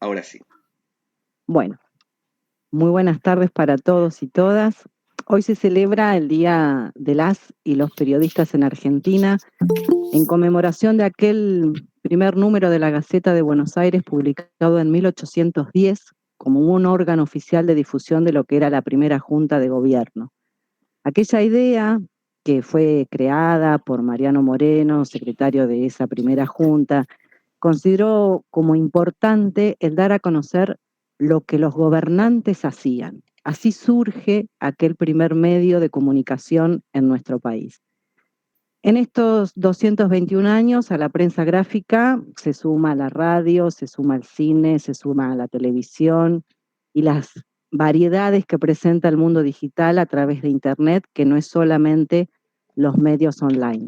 Ahora sí. Bueno, muy buenas tardes para todos y todas. Hoy se celebra el Día de las y los Periodistas en Argentina, en conmemoración de aquel primer número de la Gaceta de Buenos Aires, publicado en 1810, como un órgano oficial de difusión de lo que era la primera Junta de Gobierno. Aquella idea, que fue creada por Mariano Moreno, secretario de esa primera Junta, consideró como importante el dar a conocer lo que los gobernantes hacían. Así surge aquel primer medio de comunicación en nuestro país. En estos 221 años a la prensa gráfica se suma la radio, se suma el cine, se suma la televisión y las variedades que presenta el mundo digital a través de Internet, que no es solamente los medios online.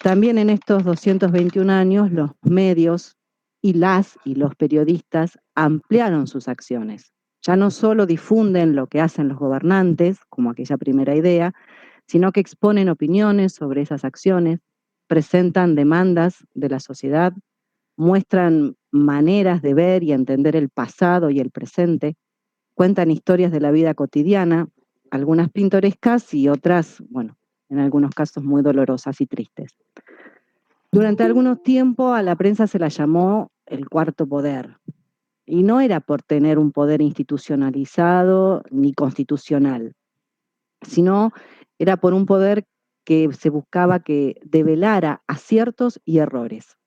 También en estos 221 años los medios y los periodistas ampliaron sus acciones. Ya no solo difunden lo que hacen los gobernantes, como aquella primera idea, sino que exponen opiniones sobre esas acciones, presentan demandas de la sociedad, muestran maneras de ver y entender el pasado y el presente, cuentan historias de la vida cotidiana, algunas pintorescas y otras, bueno, en algunos casos muy dolorosas y tristes. Durante algunos tiempos a la prensa se la llamó el cuarto poder, y no era por tener un poder institucionalizado ni constitucional, sino era por un poder que se buscaba que develara aciertos y errores.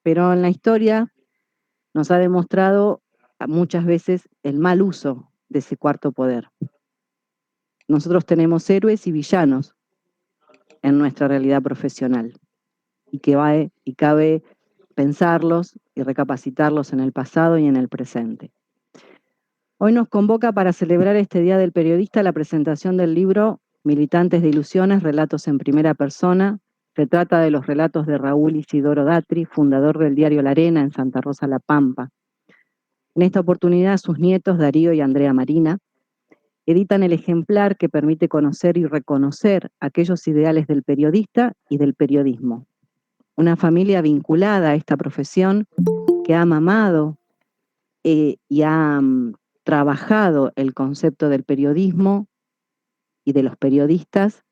Pero en la historia nos ha demostrado muchas veces el mal uso de ese cuarto poder. Nosotros tenemos héroes y villanos en nuestra realidad profesional y cabe pensarlos y recapacitarlos en el pasado y en el presente. Hoy nos convoca para celebrar este Día del Periodista la presentación del libro Militantes de Ilusiones, Relatos en Primera Persona. Se trata de los relatos de Raúl Isidoro Datri, fundador del diario La Arena en Santa Rosa, La Pampa. En esta oportunidad, sus nietos, Darío y Andrea Marina, editan el ejemplar que permite conocer y reconocer aquellos ideales del periodista y del periodismo. Una familia vinculada a esta profesión que ha mamado y ha trabajado el concepto del periodismo y de los periodistas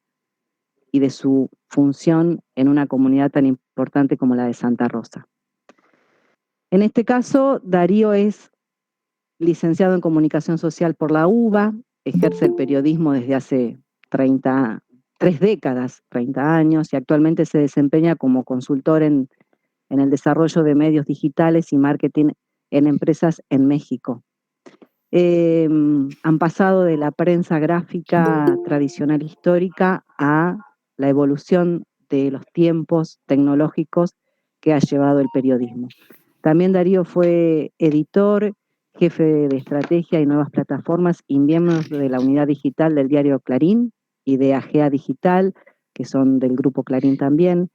y de su función en una comunidad tan importante como la de Santa Rosa. En este caso, Darío es licenciado en Comunicación Social por la UBA, ejerce el periodismo desde hace 3 décadas, 30 años, y actualmente se desempeña como consultor en el desarrollo de medios digitales y marketing en empresas en México. Han pasado de la prensa gráfica tradicional histórica a la evolución de los tiempos tecnológicos que ha llevado el periodismo. También Darío fue editor, jefe de estrategia y nuevas plataformas y miembro de la unidad digital del diario Clarín y de AGEA Digital, que son del grupo Clarín también.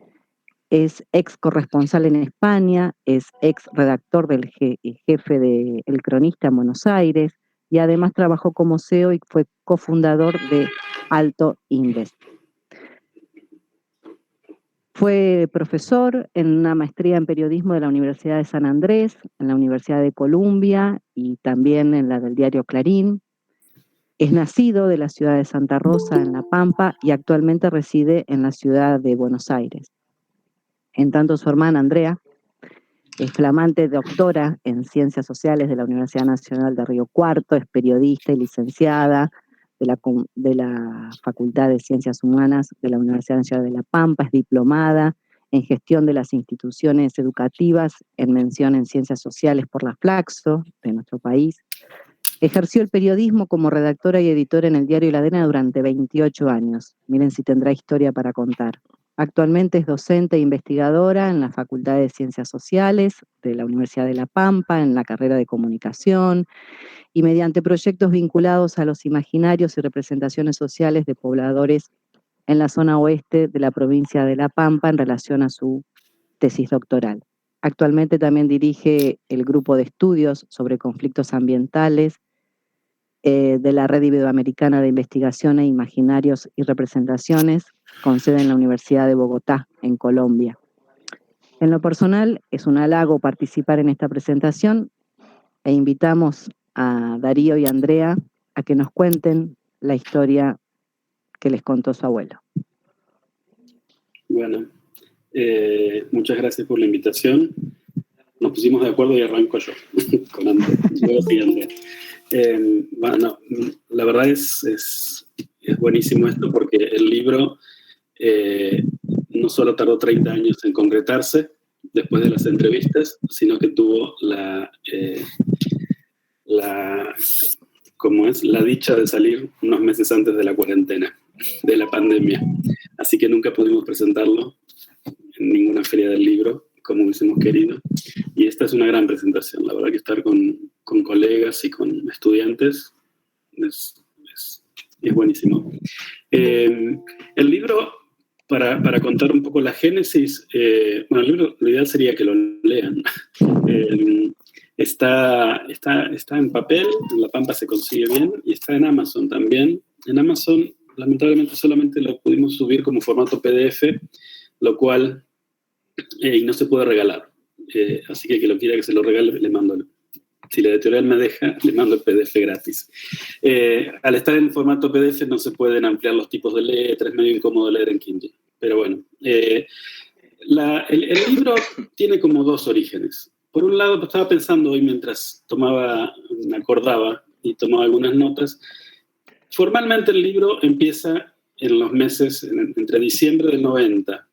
Es ex corresponsal en España, es ex redactor del jefe de El Cronista en Buenos Aires y además trabajó como CEO y fue cofundador de Alto Invest. Fue profesor en una maestría en periodismo de la Universidad de San Andrés, en la Universidad de Columbia y también en la del diario Clarín. Es nacido de la ciudad de Santa Rosa, en La Pampa, y actualmente reside en la ciudad de Buenos Aires. En tanto, su hermana Andrea es flamante doctora en Ciencias Sociales de la Universidad Nacional de Río Cuarto, es periodista y licenciada de la Facultad de Ciencias Humanas de la Universidad Nacional de La Pampa, es diplomada en Gestión de las Instituciones Educativas, en mención en Ciencias Sociales por la Flaxo de nuestro país. Ejerció el periodismo como redactora y editora en el diario La Arena durante 28 años. Miren si tendrá historia para contar. Actualmente es docente e investigadora en la Facultad de Ciencias Sociales de la Universidad de La Pampa, en la carrera de Comunicación, y mediante proyectos vinculados a los imaginarios y representaciones sociales de pobladores en la zona oeste de la provincia de La Pampa en relación a su tesis doctoral. Actualmente también dirige el grupo de estudios sobre conflictos ambientales de la Red Iberoamericana de Investigación e Imaginarios y Representaciones, con sede en la Universidad de Bogotá, en Colombia. En lo personal, es un halago participar en esta presentación e invitamos a Darío y Andrea a que nos cuenten la historia que les contó su abuelo. Bueno, muchas gracias por la invitación. Nos pusimos de acuerdo y arranco yo con Andrea. Luego sigue Andrea. Bueno, la verdad es buenísimo esto porque el libro no solo tardó 30 años en concretarse después de las entrevistas, sino que tuvo la dicha de salir unos meses antes de la cuarentena, de la pandemia. Así que nunca pudimos presentarlo en ninguna feria del libro, como hubiésemos querido. Y esta es una gran presentación. La verdad que estar con colegas y con estudiantes es buenísimo. El libro, para contar un poco la génesis, bueno, el libro, lo ideal sería que lo lean. Está en papel, en La Pampa se consigue bien, y está en Amazon también. En Amazon, lamentablemente, solamente lo pudimos subir como formato PDF, lo cual y no se puede regalar. Así que lo quiera que se lo regale, le mando si la editorial me deja, le mando el PDF gratis. Al estar en formato PDF no se pueden ampliar los tipos de letra, es medio incómodo leer en Kindle. Pero bueno, el libro tiene como dos orígenes. Por un lado, estaba pensando hoy mientras me acordaba y tomaba algunas notas. Formalmente el libro empieza en los meses, entre diciembre del 90,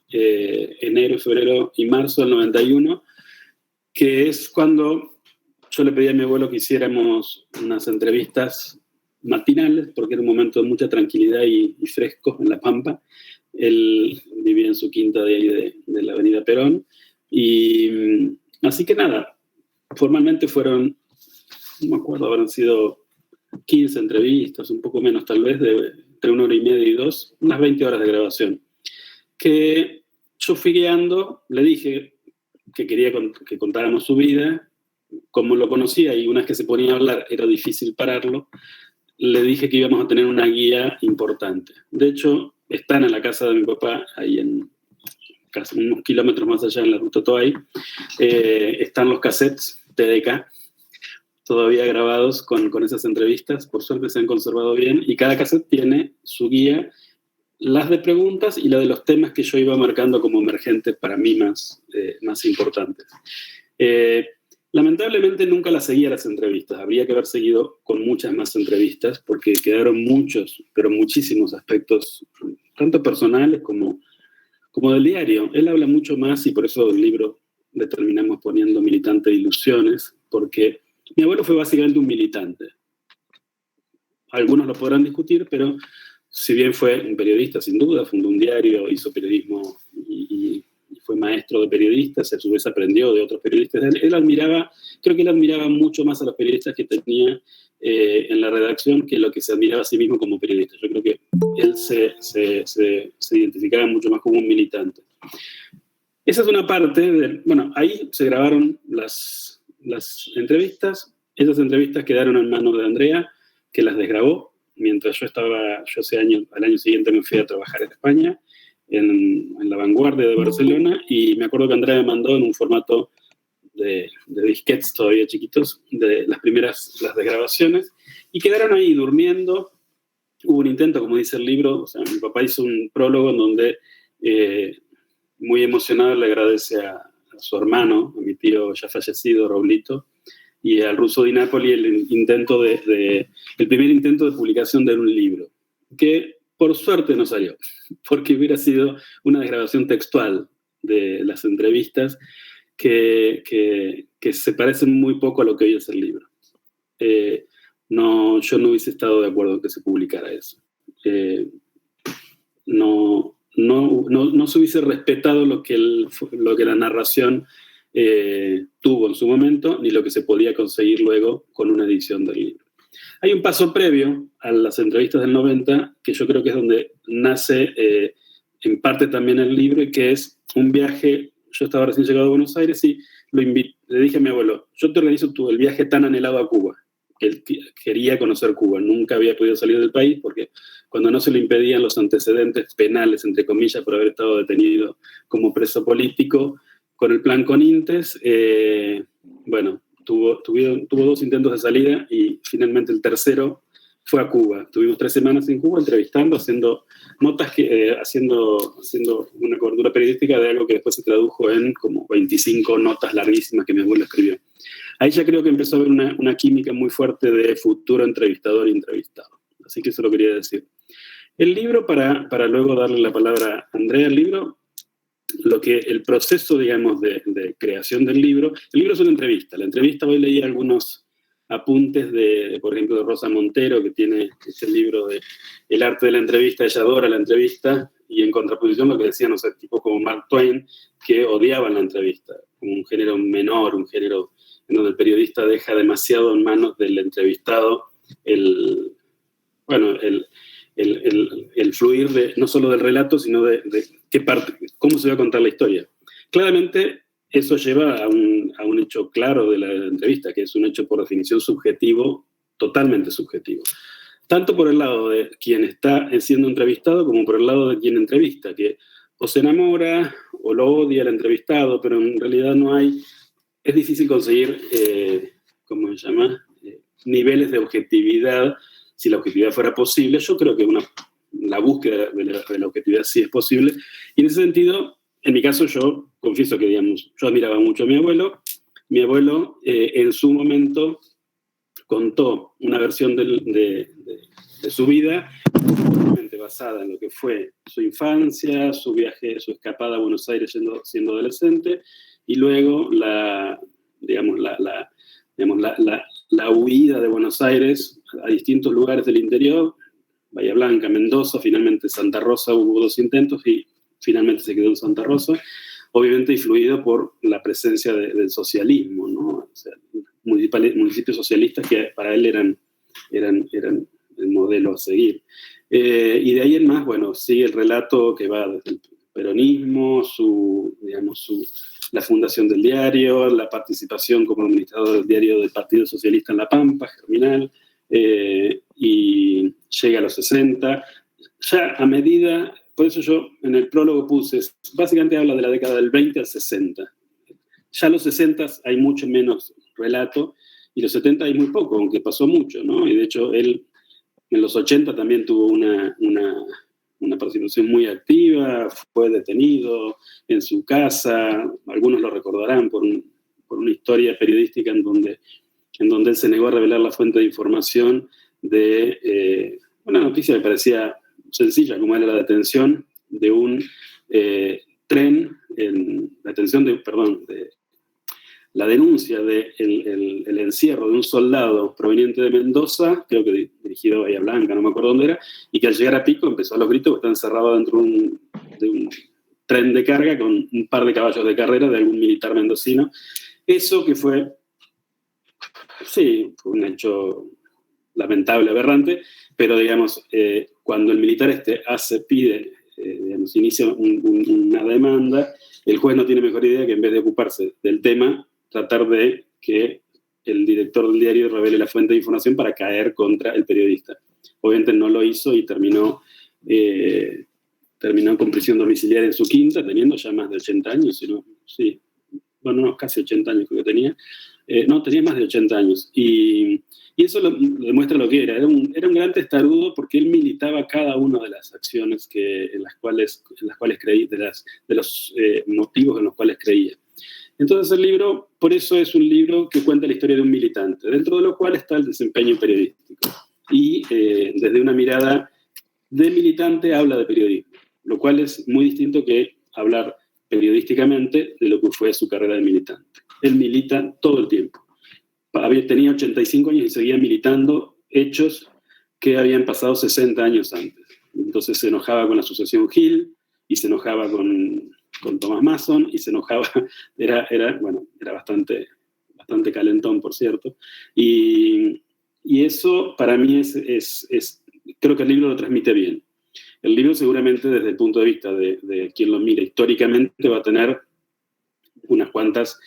enero, febrero y marzo del 91, que es cuando yo le pedí a mi abuelo que hiciéramos unas entrevistas matinales, porque era un momento de mucha tranquilidad y fresco en La Pampa. Él vivía en su quinta de ahí de la avenida Perón. Y así que nada, formalmente fueron, no me acuerdo, habrán sido 15 entrevistas, un poco menos tal vez, entre 1 hora y media y 2, unas 20 horas de grabación. Que yo fui guiando, le dije que quería que contáramos su vida, como lo conocía y una vez que se ponía a hablar era difícil pararlo, le dije que íbamos a tener una guía importante. De hecho, están en la casa de mi papá, ahí en casi unos kilómetros más allá en la ruta Toay, están los cassettes TDK, todavía grabados con esas entrevistas, por suerte se han conservado bien, y cada cassette tiene su guía, las de preguntas y la de los temas que yo iba marcando como emergentes para mí más importantes. Lamentablemente nunca las seguí a las entrevistas, habría que haber seguido con muchas más entrevistas porque quedaron muchos, pero muchísimos aspectos, tanto personales como del diario. Él habla mucho más y por eso el libro le terminamos poniendo Militante de Ilusiones, porque mi abuelo fue básicamente un militante. Algunos lo podrán discutir, pero si bien fue un periodista, sin duda, fundó un diario, hizo periodismo y fue maestro de periodistas, a su vez aprendió de otros periodistas. Creo que él admiraba mucho más a los periodistas que tenía en la redacción que lo que se admiraba a sí mismo como periodista. Yo creo que él se identificaba mucho más como un militante. Esa es una parte bueno, ahí se grabaron las entrevistas. Esas entrevistas quedaron en manos de Andrea, que las desgrabó. Mientras al año siguiente me fui a trabajar en España, en La Vanguardia de Barcelona, y me acuerdo que Andrea me mandó en un formato de disquetes todavía chiquitos, las desgrabaciones, y quedaron ahí durmiendo. Hubo un intento, como dice el libro, o sea, mi papá hizo un prólogo en donde muy emocionado le agradece a su hermano, a mi tío ya fallecido, Raulito, y al ruso Di Napoli el primer intento de publicación de un libro, que por suerte no salió, porque hubiera sido una desgrabación textual de las entrevistas que se parecen muy poco a lo que hoy es el libro. Yo no hubiese estado de acuerdo en que se publicara eso. No se hubiese respetado lo que la narración tuvo en su momento, ni lo que se podía conseguir luego con una edición del libro. Hay un paso previo a las entrevistas del 90, que yo creo que es donde nace en parte también el libro, y que es un viaje. Yo estaba recién llegado a Buenos Aires y le dije a mi abuelo, yo te organizo el viaje tan anhelado a Cuba, que él quería conocer Cuba, nunca había podido salir del país, porque cuando no se le impedían los antecedentes penales, entre comillas, por haber estado detenido como preso político, con el plan Conintes, bueno, tuvo 2 intentos de salida y finalmente el tercero fue a Cuba. Tuvimos 3 semanas en Cuba entrevistando, haciendo notas, haciendo una cobertura periodística de algo que después se tradujo en como 25 notas larguísimas que mi abuelo escribió. Ahí ya creo que empezó a haber una química muy fuerte de futuro entrevistador y entrevistado. Así que eso lo quería decir. El libro, para luego darle la palabra a Andrea, el proceso, digamos, de creación del libro, el libro es una entrevista. La entrevista, hoy leí algunos apuntes por ejemplo, de Rosa Montero, que tiene este libro de El arte de la entrevista. Ella adora la entrevista, y en contraposición lo que decían, no sé, tipos como Mark Twain, que odiaban la entrevista, como un género menor, un género en donde el periodista deja demasiado en manos del entrevistado el fluir no solo del relato, sino de qué parte, cómo se va a contar la historia. Claramente, eso lleva a un hecho claro de la entrevista, que es un hecho por definición subjetivo, totalmente subjetivo. Tanto por el lado de quien está siendo entrevistado, como por el lado de quien entrevista, que o se enamora o lo odia el entrevistado, pero en realidad es difícil conseguir, ¿cómo se llama? Niveles de objetividad. Si la objetividad fuera posible, yo creo que la búsqueda de la objetividad sí es posible. Y en ese sentido, en mi caso, yo confieso que, digamos, yo admiraba mucho a mi abuelo. Mi abuelo, en su momento, contó una versión de su vida basada en lo que fue su infancia, su viaje, su escapada a Buenos Aires siendo adolescente, y luego la huida de Buenos Aires a distintos lugares del interior, Bahía Blanca, Mendoza, finalmente Santa Rosa. Hubo 2 intentos y finalmente se quedó en Santa Rosa, obviamente influido por la presencia del socialismo, ¿no? O sea, municipios socialistas que para él eran el modelo a seguir. Y de ahí en más, bueno, sigue el relato que va desde el peronismo, la fundación del diario, la participación como administrador del diario del Partido Socialista en La Pampa, Germinal, y llega a los 60. Ya a medida, por eso yo en el prólogo puse, básicamente habla de la década del 20 al 60. Ya a los 60 hay mucho menos relato, y los 70 hay muy poco, aunque pasó mucho, ¿no? Y de hecho él en los 80 también tuvo una participación muy activa, fue detenido en su casa. Algunos lo recordarán por una historia periodística en donde él se negó a revelar la fuente de información de una noticia que parecía sencilla, como era la detención de un tren, la denuncia del encierro de un soldado proveniente de Mendoza, creo que dirigido a Bahía Blanca, no me acuerdo dónde era, y que al llegar a Pico empezó a los gritos porque está encerrado dentro de un tren de carga con un par de caballos de carrera de algún militar mendocino. Eso que fue un hecho lamentable, aberrante, pero digamos, cuando el militar inicia una demanda, el juez no tiene mejor idea que en vez de ocuparse del tema, tratar de que el director del diario revele la fuente de información para caer contra el periodista. Obviamente no lo hizo y terminó con prisión domiciliaria en su quinta, teniendo ya más de 80 años, casi 80 años creo que tenía. Tenía más de 80 años. Y eso demuestra lo que era. Era un gran testarudo porque él militaba cada una de las acciones en las cuales creía, de los motivos en los cuales creía. Entonces el libro, por eso es un libro que cuenta la historia de un militante, dentro de lo cual está el desempeño periodístico. Y desde una mirada de militante habla de periodismo, lo cual es muy distinto que hablar periodísticamente de lo que fue su carrera de militante. Él milita todo el tiempo. Tenía 85 años y seguía militando hechos que habían pasado 60 años antes. Entonces se enojaba con la asociación Gil, y se enojaba con Thomas Mason, y se enojaba, era bastante calentón, por cierto. Y eso para mí creo que el libro lo transmite bien. El libro seguramente desde el punto de vista de quien lo mira históricamente va a tener unas cuantas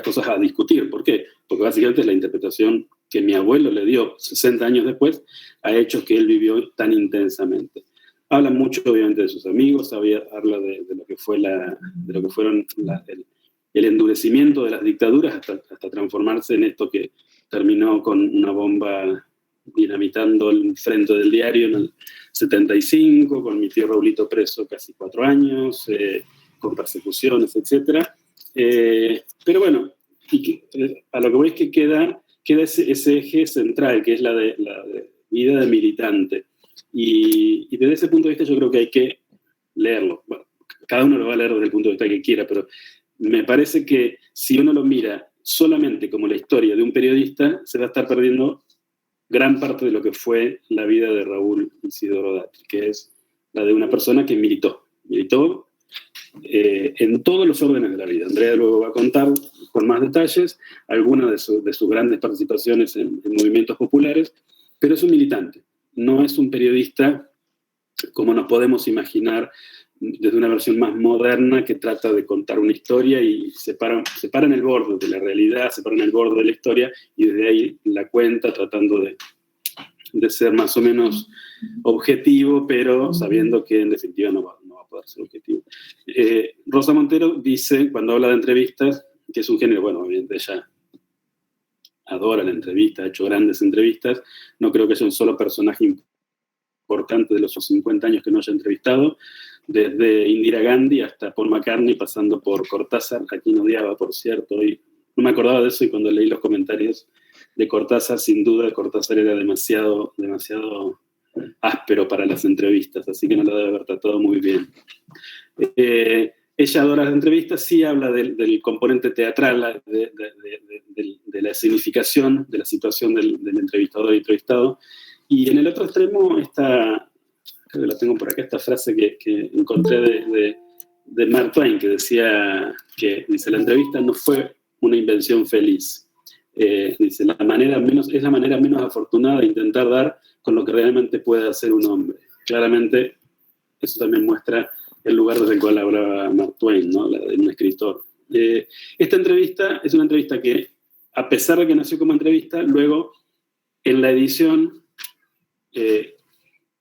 cosas a discutir. ¿Por qué? Porque básicamente es la interpretación que mi abuelo le dio 60 años después a hechos que él vivió tan intensamente. Habla mucho, obviamente, de sus amigos, habla de lo que fueron el endurecimiento de las dictaduras hasta transformarse en esto que terminó con una bomba dinamitando el frente del diario en el 75, con mi tío Raulito preso casi 4 años, con persecuciones, etc. Pero bueno, a lo que voy es que queda ese eje central, que es la de vida de militante. Y desde ese punto de vista yo creo que hay que leerlo. Bueno, cada uno lo va a leer desde el punto de vista que quiera, pero me parece que si uno lo mira solamente como la historia de un periodista, se va a estar perdiendo gran parte de lo que fue la vida de Raúl Isidoro Dati, que es la de una persona que militó en todos los órdenes de la vida. Andrea luego va a contar con más detalles algunas de sus grandes participaciones en movimientos populares, pero es un militante, no es un periodista como nos podemos imaginar desde una versión más moderna que trata de contar una historia y se para en el borde de la realidad, se para en el borde de la historia y desde ahí la cuenta tratando de ser más o menos objetivo, pero sabiendo que en definitiva no va a poder ser objetivo. Rosa Montero dice, cuando habla de entrevistas, que es un género, bueno, obviamente ella adora la entrevista, ha hecho grandes entrevistas, no creo que sea un solo personaje importante de los 50 años que no haya entrevistado, desde Indira Gandhi hasta Paul McCartney, pasando por Cortázar, a quien odiaba, por cierto, y no me acordaba de eso, y cuando leí los comentarios de Cortázar, sin duda Cortázar era demasiado áspero para las entrevistas, así que no lo debe haber tratado muy bien. Ella adora las entrevistas, sí habla del componente teatral, de la significación de la situación del entrevistador y entrevistado, y en el otro extremo creo que la tengo por acá, esta frase que encontré de Mark Twain, que decía dice, la entrevista no fue una invención feliz. Dice, es la manera menos afortunada de intentar dar con lo que realmente puede hacer un hombre. Claramente, eso también muestra el lugar desde el cual hablaba Mark Twain, ¿no? La de un escritor. Esta entrevista es una entrevista que, a pesar de que nació como entrevista, luego, en la edición,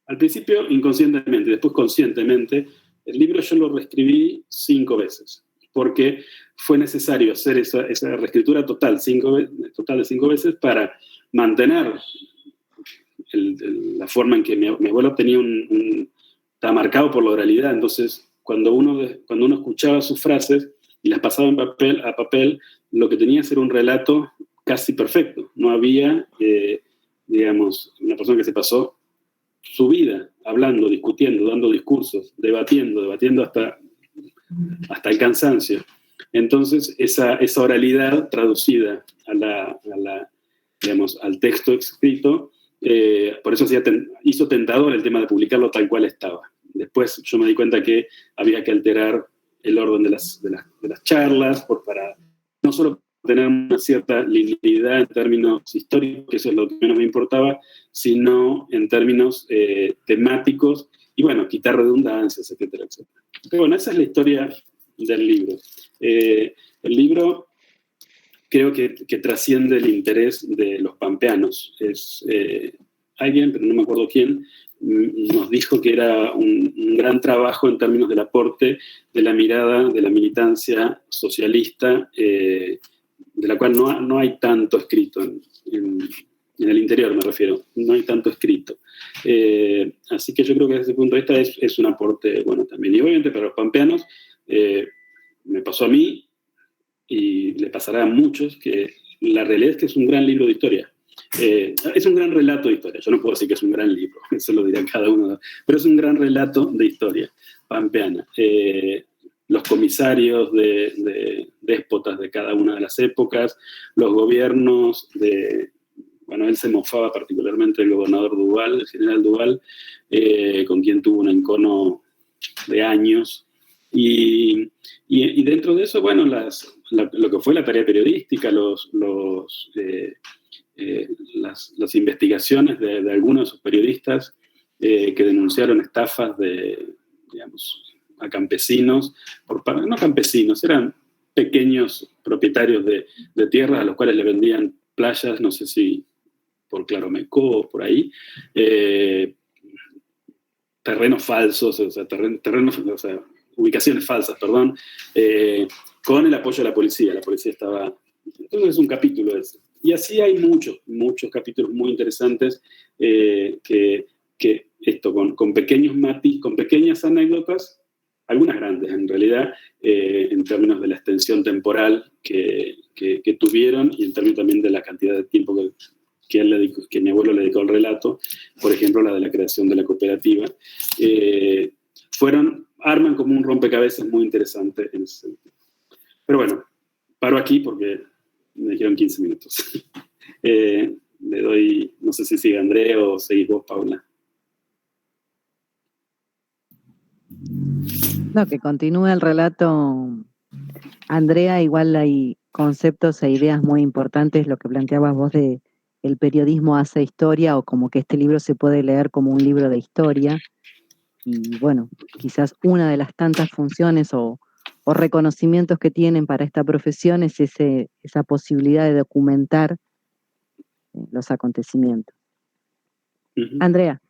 al principio inconscientemente, después conscientemente, el libro yo lo reescribí 5 veces, porque fue necesario hacer esa reescritura total de 5 veces para mantener la forma en que mi abuelo tenía estaba marcado por la oralidad. Entonces, cuando uno escuchaba sus frases y las pasaba a papel, lo que tenía era un relato casi perfecto. No había, digamos, una persona que se pasó su vida hablando, discutiendo, dando discursos, debatiendo hasta el cansancio. Entonces, esa oralidad traducida digamos, al texto escrito, por eso hizo tentador el tema de publicarlo tal cual estaba. Después yo me di cuenta que había que alterar el orden de las charlas para no solo tener una cierta linealidad en términos históricos, que eso es lo que menos me importaba, sino en términos temáticos y, bueno, quitar redundancias, etcétera, etcétera. Pero bueno, esa es la historia del libro. El libro creo que trasciende el interés de los pampeanos. Alguien, pero no me acuerdo quién, nos dijo que era un gran trabajo en términos del aporte de la mirada de la militancia socialista, de la cual no hay tanto escrito en el interior, me refiero, no hay tanto escrito. Así que yo creo que desde ese punto de vista es un aporte bueno también. Y obviamente para los pampeanos, me pasó a mí y le pasará a muchos, que la realidad es que es un gran libro de historia. Es un gran relato de historia. Yo no puedo decir que es un gran libro, eso lo dirá cada uno, pero es un gran relato de historia pampeana. Los comisarios de déspotas de cada una de las épocas, los gobiernos bueno, él se mofaba particularmente del gobernador Duval, el general Duval, con quien tuvo un encono de años. Y dentro de eso, bueno, lo que fue la tarea periodística, las investigaciones de algunos de sus periodistas que denunciaron estafas digamos, a campesinos, no campesinos, eran pequeños propietarios de tierras a los cuales le vendían playas, no sé si por Claromecó o por ahí, terrenos falsos, ubicaciones falsas, perdón, con el apoyo de la policía estaba... Entonces es un capítulo ese. Y así hay muchos capítulos muy interesantes que esto, con pequeños matices, con pequeñas anécdotas, algunas grandes en realidad, en términos de la extensión temporal que tuvieron y en términos también de la cantidad de tiempo que mi abuelo le dedicó al relato, por ejemplo, la de la creación de la cooperativa, arman como un rompecabezas muy interesante en ese sentido. Pero bueno, paro aquí porque me dijeron 15 minutos. Le doy, no sé si sigue André o seguís vos, Paula. No, que continúe el relato, Andrea. Igual hay conceptos e ideas muy importantes, lo que planteabas vos de el periodismo hace historia, o como que este libro se puede leer como un libro de historia. Y bueno, quizás una de las tantas funciones o reconocimientos que tienen para esta profesión es esa posibilidad de documentar los acontecimientos. Andrea.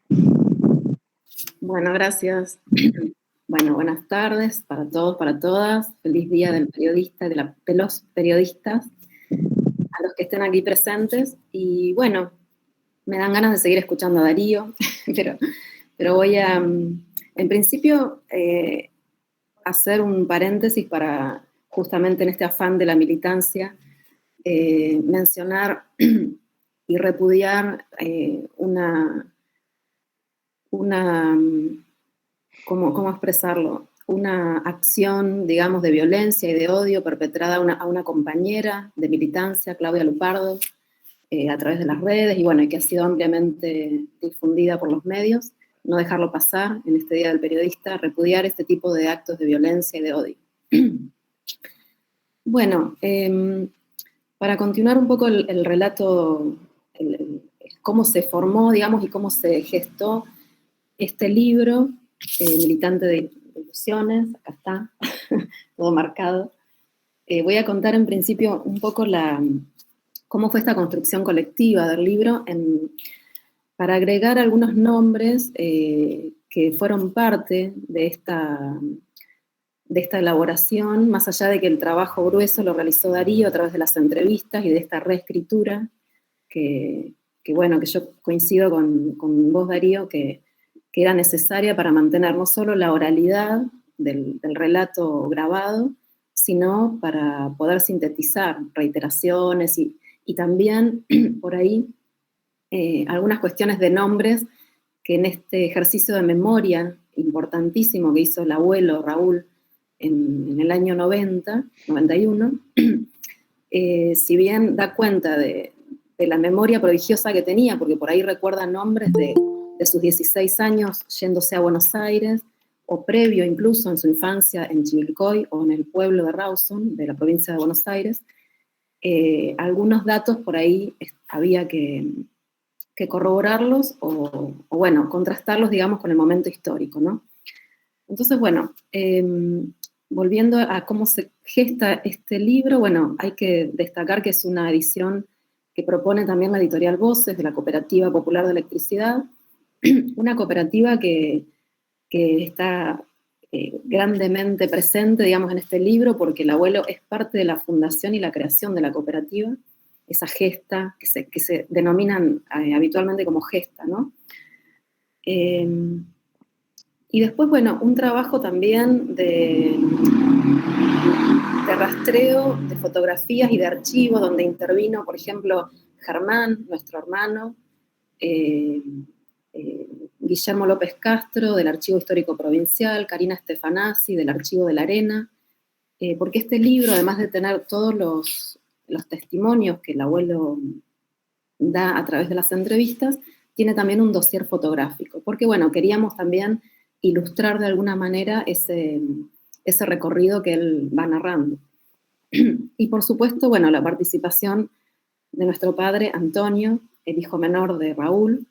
Bueno, gracias. Bueno, buenas tardes para todos, para todas. Feliz día del periodista, de los periodistas, a los que estén aquí presentes. Y bueno, me dan ganas de seguir escuchando a Darío, pero voy a, en principio, hacer un paréntesis para, justamente en este afán de la militancia, mencionar y repudiar ¿cómo expresarlo? Una acción, digamos, de violencia y de odio perpetrada a una compañera de militancia, Claudia Lupardo, a través de las redes, y bueno, que ha sido ampliamente difundida por los medios. No dejarlo pasar en este Día del Periodista, repudiar este tipo de actos de violencia y de odio. Bueno, para continuar un poco el relato, cómo se formó, digamos, y cómo se gestó este libro, Militante de Ilusiones, acá está, todo marcado. Voy a contar en principio un poco cómo fue esta construcción colectiva del libro, para agregar algunos nombres que fueron parte de esta elaboración, más allá de que el trabajo grueso lo realizó Darío a través de las entrevistas y de esta reescritura, que bueno, que yo coincido con vos, Darío, que era necesaria para mantener no solo la oralidad del relato grabado, sino para poder sintetizar reiteraciones y también por ahí algunas cuestiones de nombres que en este ejercicio de memoria importantísimo que hizo el abuelo Raúl en el año 91, si bien da cuenta de la memoria prodigiosa que tenía, porque por ahí recuerda nombres de sus 16 años yéndose a Buenos Aires, o previo incluso en su infancia en Chivilcoy o en el pueblo de Rawson, de la provincia de Buenos Aires, algunos datos por ahí había que corroborarlos o bueno, contrastarlos, digamos, con el momento histórico, ¿no? Entonces, bueno, volviendo a cómo se gesta este libro, bueno, hay que destacar que es una edición que propone también la editorial Voces, de la Cooperativa Popular de Electricidad, una cooperativa que está grandemente presente, digamos, en este libro, porque el abuelo es parte de la fundación y la creación de la cooperativa, esa gesta, que se denominan habitualmente como gesta, ¿no? Y después, bueno, un trabajo también de rastreo de fotografías y de archivos, donde intervino, por ejemplo, Germán, nuestro hermano, Guillermo López Castro, del Archivo Histórico Provincial, Karina Stefanasi, del Archivo de la Arena, porque este libro, además de tener todos los testimonios que el abuelo da a través de las entrevistas, tiene también un dossier fotográfico, porque bueno, queríamos también ilustrar de alguna manera ese recorrido que él va narrando. Y por supuesto, bueno, la participación de nuestro padre Antonio, el hijo menor de Raúl,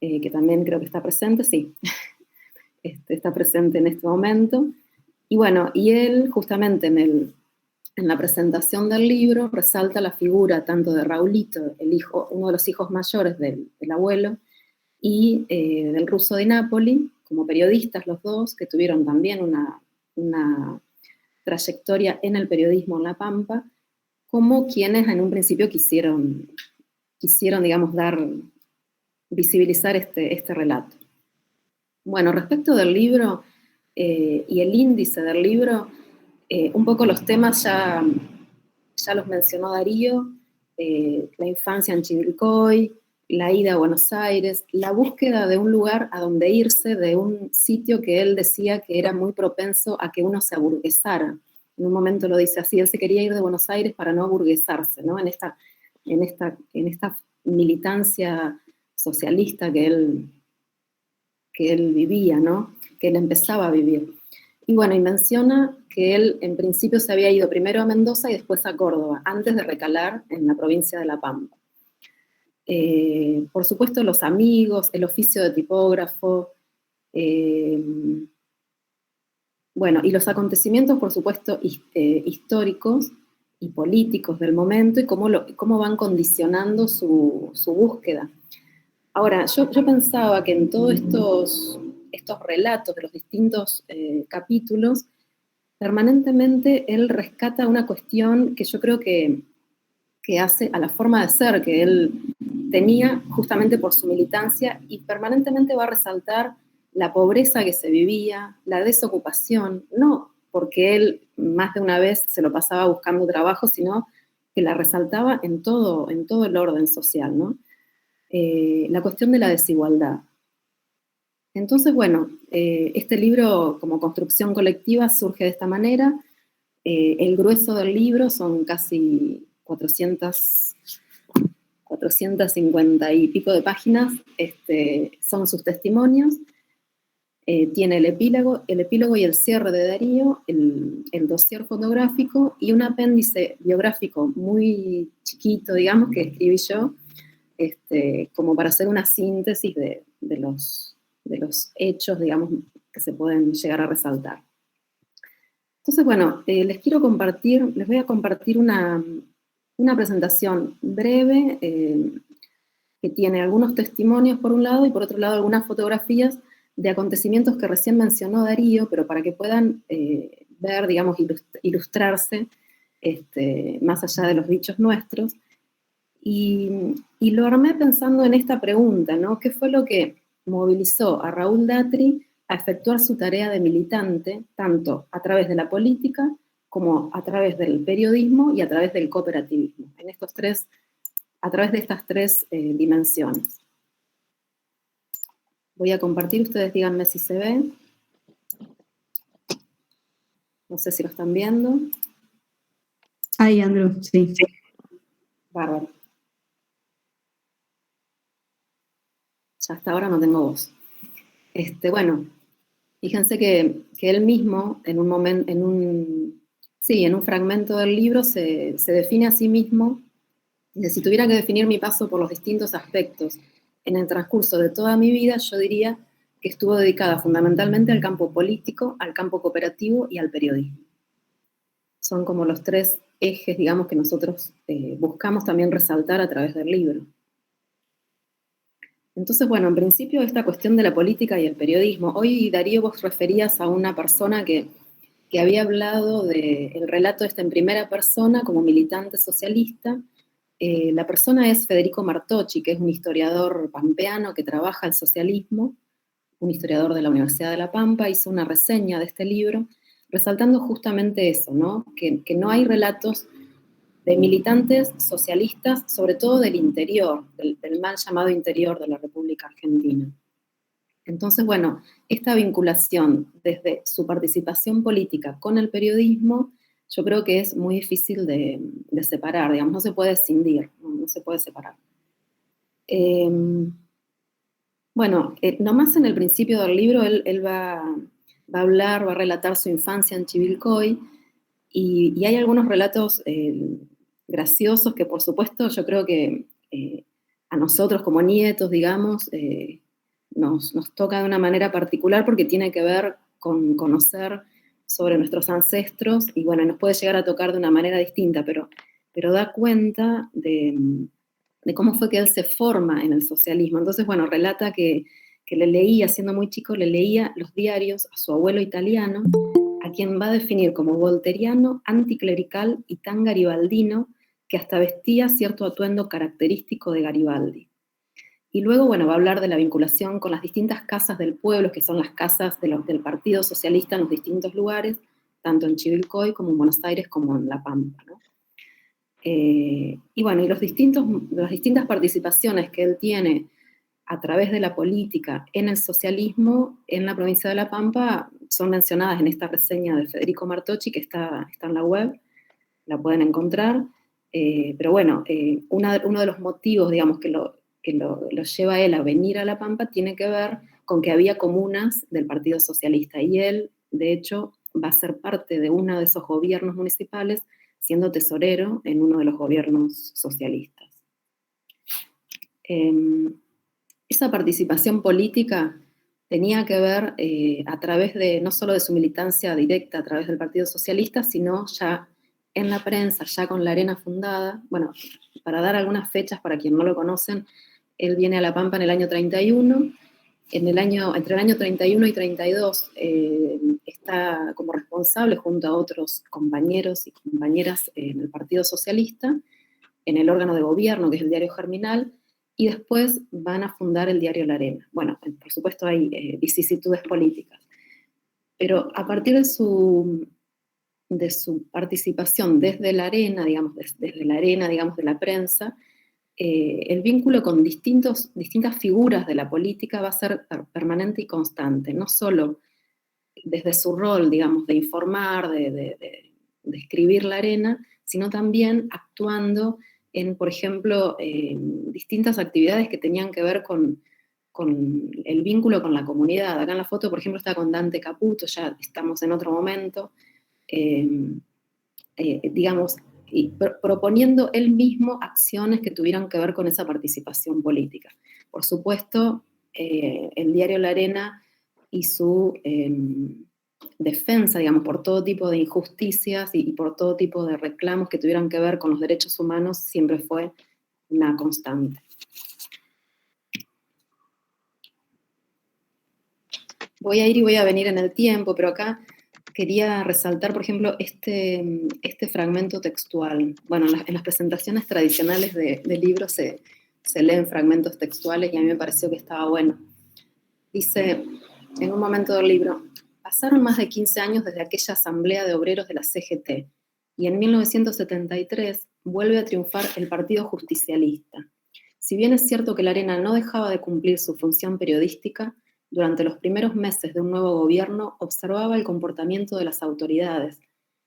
que también creo que está presente, sí, está presente en este momento. Y bueno, y él justamente en la presentación del libro resalta la figura tanto de Raulito, uno de los hijos mayores del abuelo, y del ruso de Nápoli, como periodistas los dos, que tuvieron también una trayectoria en el periodismo en La Pampa, como quienes en un principio quisieron digamos, visibilizar este relato. Bueno, respecto del libro y el índice del libro, un poco los temas ya los mencionó Darío, la infancia en Chivilcoy, la ida a Buenos Aires, la búsqueda de un lugar a donde irse, de un sitio que él decía que era muy propenso a que uno se aburguesara. En un momento lo dice así, él se quería ir de Buenos Aires para no aburguesarse, ¿no? En esta militancia socialista que él vivía, ¿no? Que él empezaba a vivir. Y bueno, y menciona que él en principio se había ido primero a Mendoza y después a Córdoba, antes de recalar en la provincia de La Pampa. Por supuesto, los amigos, el oficio de tipógrafo, bueno, y los acontecimientos, por supuesto, históricos y políticos del momento y cómo van condicionando su búsqueda. Ahora, yo pensaba que en todos estos relatos de los distintos capítulos, permanentemente él rescata una cuestión que yo creo que hace a la forma de ser que él tenía justamente por su militancia, y permanentemente va a resaltar la pobreza que se vivía, la desocupación, no porque él más de una vez se lo pasaba buscando trabajo, sino que la resaltaba en todo el orden social, ¿no? La cuestión de la desigualdad. Entonces, bueno, este libro como construcción colectiva surge de esta manera. El grueso del libro son casi 450 y pico de páginas, son sus testimonios. Tiene el epílogo y el cierre de Darío, el dossier fotográfico y un apéndice biográfico muy chiquito, digamos, que escribí yo, como para hacer una síntesis de los hechos, digamos, que se pueden llegar a resaltar. Entonces, bueno, les voy a compartir una presentación breve que tiene algunos testimonios por un lado y por otro lado algunas fotografías de acontecimientos que recién mencionó Darío, pero para que puedan ver, digamos, ilustrarse más allá de los dichos nuestros. Y lo armé pensando en esta pregunta, ¿no? ¿Qué fue lo que movilizó a Raúl Datri a efectuar su tarea de militante, tanto a través de la política como a través del periodismo y a través del cooperativismo, a través de estas tres dimensiones? Voy a compartir, ustedes díganme si se ve. No sé si lo están viendo. Ahí, Andrew, sí. Bárbaro. Ya hasta ahora no tengo voz. Bueno, fíjense que él mismo, en un fragmento del libro, se define a sí mismo. Si tuviera que definir mi paso por los distintos aspectos en el transcurso de toda mi vida, yo diría que estuvo dedicada fundamentalmente al campo político, al campo cooperativo y al periodismo. Son como los tres ejes, digamos, que nosotros buscamos también resaltar a través del libro. Entonces, bueno, en principio esta cuestión de la política y el periodismo. Hoy, Darío, vos referías a una persona que había hablado del relato en primera persona como militante socialista. La persona es Federico Martocci, que es un historiador pampeano que trabaja el socialismo, un historiador de la Universidad de La Pampa. Hizo una reseña de este libro, resaltando justamente eso, ¿no? Que no hay relatos de militantes socialistas, sobre todo del interior, del mal llamado interior de la República Argentina. Entonces, bueno, esta vinculación desde su participación política con el periodismo, yo creo que es muy difícil de separar, digamos, no se puede escindir, no se puede separar. Bueno, nomás en el principio del libro él va a hablar, va a relatar su infancia en Chivilcoy, y hay algunos relatos graciosos que, por supuesto, yo creo que a nosotros como nietos, digamos, nos toca de una manera particular porque tiene que ver con conocer sobre nuestros ancestros, y bueno, nos puede llegar a tocar de una manera distinta, pero da cuenta de cómo fue que él se forma en el socialismo. Entonces, bueno, relata que le leía, siendo muy chico, le leía los diarios a su abuelo italiano, a quien va a definir como volteriano, anticlerical y tan garibaldino que hasta vestía cierto atuendo característico de Garibaldi. Y luego, bueno, va a hablar de la vinculación con las distintas casas del pueblo, que son las casas del Partido Socialista en los distintos lugares, tanto en Chivilcoy como en Buenos Aires como en La Pampa, ¿no? Y bueno, y las distintas participaciones que él tiene a través de la política en el socialismo en la provincia de La Pampa son mencionadas en esta reseña de Federico Martocci, que está en la web, la pueden encontrar. Pero bueno, uno de los motivos, digamos, que lo lleva a él a venir a La Pampa tiene que ver con que había comunas del Partido Socialista, y él, de hecho, va a ser parte de uno de esos gobiernos municipales, siendo tesorero en uno de los gobiernos socialistas. Esa participación política tenía que ver a través de, no solo de su militancia directa a través del Partido Socialista, sino ya en la prensa, ya con La Arena fundada. Bueno, para dar algunas fechas para quien no lo conocen, él viene a La Pampa en el año 31, entre el año 31 y 32 está como responsable junto a otros compañeros y compañeras en el Partido Socialista, en el órgano de gobierno, que es el Diario Germinal, y después van a fundar el diario La Arena. Bueno, por supuesto hay vicisitudes políticas, pero a partir de su participación desde La Arena, digamos, desde La Arena, digamos, de la prensa, el vínculo con distintas figuras de la política va a ser permanente y constante, no solo desde su rol, digamos, de informar, de escribir La Arena, sino también actuando en, por ejemplo, distintas actividades que tenían que ver con el vínculo con la comunidad. Acá en la foto, por ejemplo, está con Dante Caputo, ya estamos en otro momento, digamos, y proponiendo él mismo acciones que tuvieran que ver con esa participación política. Por supuesto, el diario La Arena y su defensa, digamos, por todo tipo de injusticias y por todo tipo de reclamos que tuvieran que ver con los derechos humanos, siempre fue una constante. Voy a ir y voy a venir en el tiempo, pero acá quería resaltar, por ejemplo, este fragmento textual. Bueno, en las presentaciones tradicionales de libros se leen fragmentos textuales y a mí me pareció que estaba bueno. Dice, en un momento del libro, pasaron más de 15 años desde aquella asamblea de obreros de la CGT, y en 1973 vuelve a triunfar el Partido Justicialista. Si bien es cierto que La Arena no dejaba de cumplir su función periodística, durante los primeros meses de un nuevo gobierno observaba el comportamiento de las autoridades,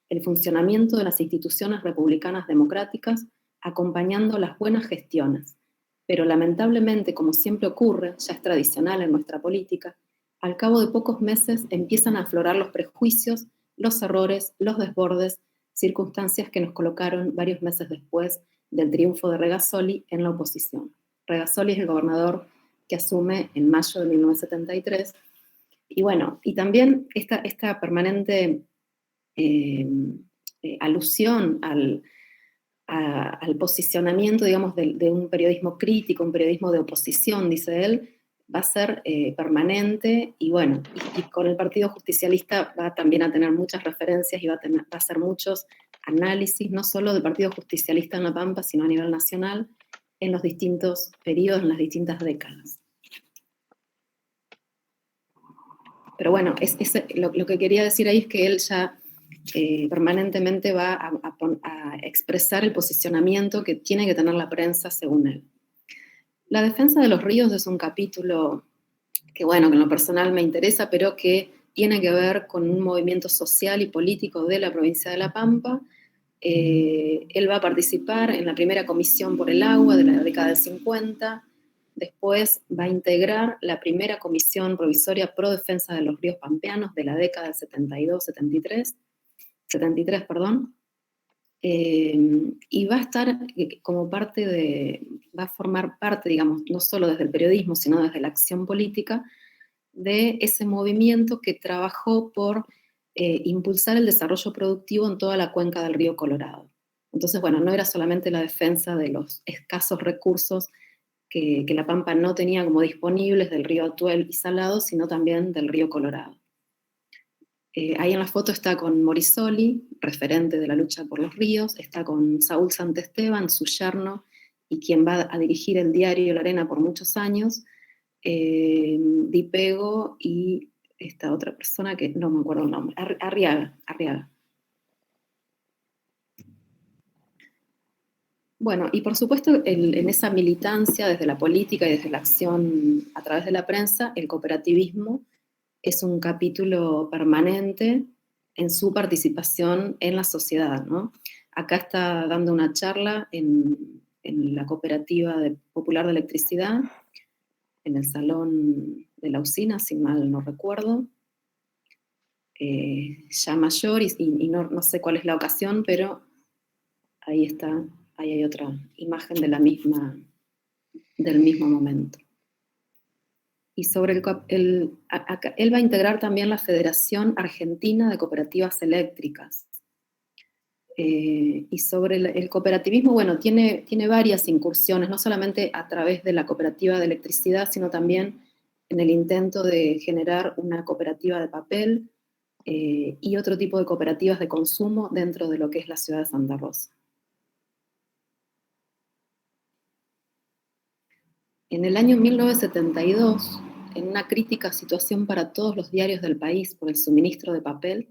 el funcionamiento de las instituciones republicanas democráticas, acompañando las buenas gestiones. Pero lamentablemente, como siempre ocurre, ya es tradicional en nuestra política, al cabo de pocos meses empiezan a aflorar los prejuicios, los errores, los desbordes, circunstancias que nos colocaron varios meses después del triunfo de Regazzoli en la oposición. Regazzoli es el gobernador que asume en mayo de 1973. Y bueno, y también esta permanente alusión al posicionamiento, digamos, de un periodismo crítico, un periodismo de oposición, dice él, va a ser permanente, y bueno, y con el Partido Justicialista va también a tener muchas referencias y va a hacer muchos análisis, no solo del Partido Justicialista en La Pampa, sino a nivel nacional, en los distintos periodos, en las distintas décadas. Pero bueno, lo que quería decir ahí es que él ya permanentemente va a expresar el posicionamiento que tiene que tener la prensa según él. La defensa de los ríos es un capítulo que, bueno, que en lo personal me interesa, pero que tiene que ver con un movimiento social y político de la provincia de La Pampa. Él va a participar en la primera comisión por el agua de la década del 50, después va a integrar la primera comisión provisoria pro defensa de los ríos pampeanos de la década del 73, y va a estar como va a formar parte, digamos, no solo desde el periodismo, sino desde la acción política, de ese movimiento que trabajó por impulsar el desarrollo productivo en toda la cuenca del río Colorado. Entonces, bueno, no era solamente la defensa de los escasos recursos que La Pampa no tenía como disponibles del río Atuel y Salado, sino también del río Colorado. Ahí en la foto está con Morisoli, referente de la lucha por los ríos, está con Saúl Santesteban, su yerno, y quien va a dirigir el diario La Arena por muchos años, Di Pego y esta otra persona que no me acuerdo el nombre, Arriaga. Bueno, y por supuesto en esa militancia desde la política y desde la acción a través de la prensa, el cooperativismo es un capítulo permanente en su participación en la sociedad, ¿no? Acá está dando una charla en la Cooperativa Popular de Electricidad, en el Salón de la Usina, si mal no recuerdo, ya mayor, y no sé cuál es la ocasión, pero ahí está, ahí hay otra imagen del mismo momento. Y sobre él va a integrar también la Federación Argentina de Cooperativas Eléctricas. Y sobre el cooperativismo, bueno, tiene varias incursiones, no solamente a través de la cooperativa de electricidad, sino también en el intento de generar una cooperativa de papel y otro tipo de cooperativas de consumo dentro de lo que es la ciudad de Santa Rosa. En el año 1972, en una crítica situación para todos los diarios del país por el suministro de papel,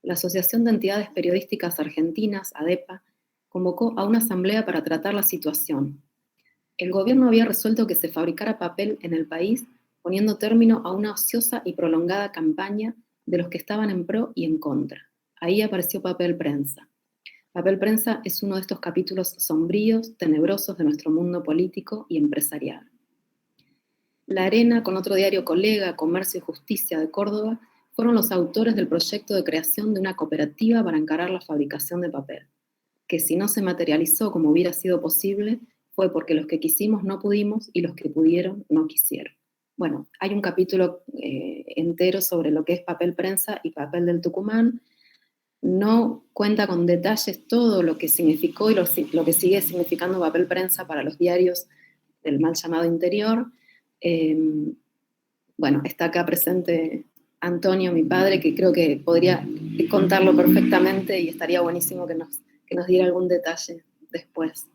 la Asociación de Entidades Periodísticas Argentinas, ADEPA, convocó a una asamblea para tratar la situación. El gobierno había resuelto que se fabricara papel en el país, poniendo término a una ociosa y prolongada campaña de los que estaban en pro y en contra. Ahí apareció Papel Prensa. Papel Prensa es uno de estos capítulos sombríos, tenebrosos de nuestro mundo político y empresarial. La Arena, con otro diario colega, Comercio y Justicia de Córdoba, fueron los autores del proyecto de creación de una cooperativa para encarar la fabricación de papel, que si no se materializó como hubiera sido posible, fue porque los que quisimos no pudimos y los que pudieron no quisieron. Bueno, hay un capítulo entero sobre lo que es Papel Prensa y Papel del Tucumán. No cuenta con detalles todo lo que significó y lo que sigue significando Papel Prensa para los diarios del mal llamado interior. Bueno, está acá presente Antonio, mi padre, que creo que podría contarlo perfectamente y estaría buenísimo que nos diera algún detalle después.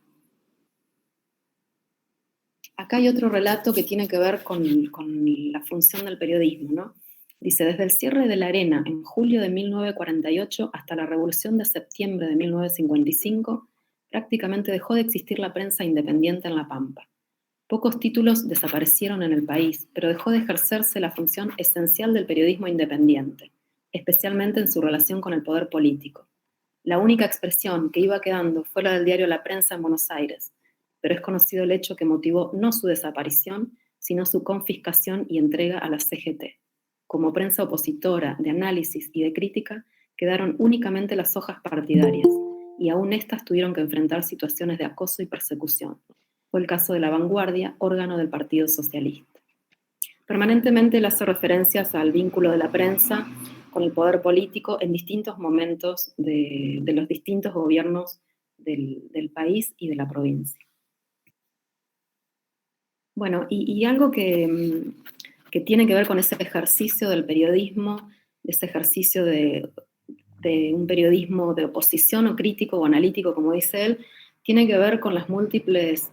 Acá hay otro relato que tiene que ver con la función del periodismo, ¿no? Dice, desde el cierre de La Arena en julio de 1948 hasta la Revolución de septiembre de 1955, prácticamente dejó de existir la prensa independiente en La Pampa. Pocos títulos desaparecieron en el país, pero dejó de ejercerse la función esencial del periodismo independiente, especialmente en su relación con el poder político. La única expresión que iba quedando fue la del diario La Prensa en Buenos Aires, pero es conocido el hecho que motivó no su desaparición, sino su confiscación y entrega a la CGT. Como prensa opositora, de análisis y de crítica, quedaron únicamente las hojas partidarias, y aún estas tuvieron que enfrentar situaciones de acoso y persecución. Fue el caso de La Vanguardia, órgano del Partido Socialista. Permanentemente le hace referencias al vínculo de la prensa con el poder político en distintos momentos de los distintos gobiernos del país y de la provincia. Bueno, y algo que tiene que ver con ese ejercicio del periodismo, ese ejercicio de un periodismo de oposición o crítico o analítico, como dice él, tiene que ver con las múltiples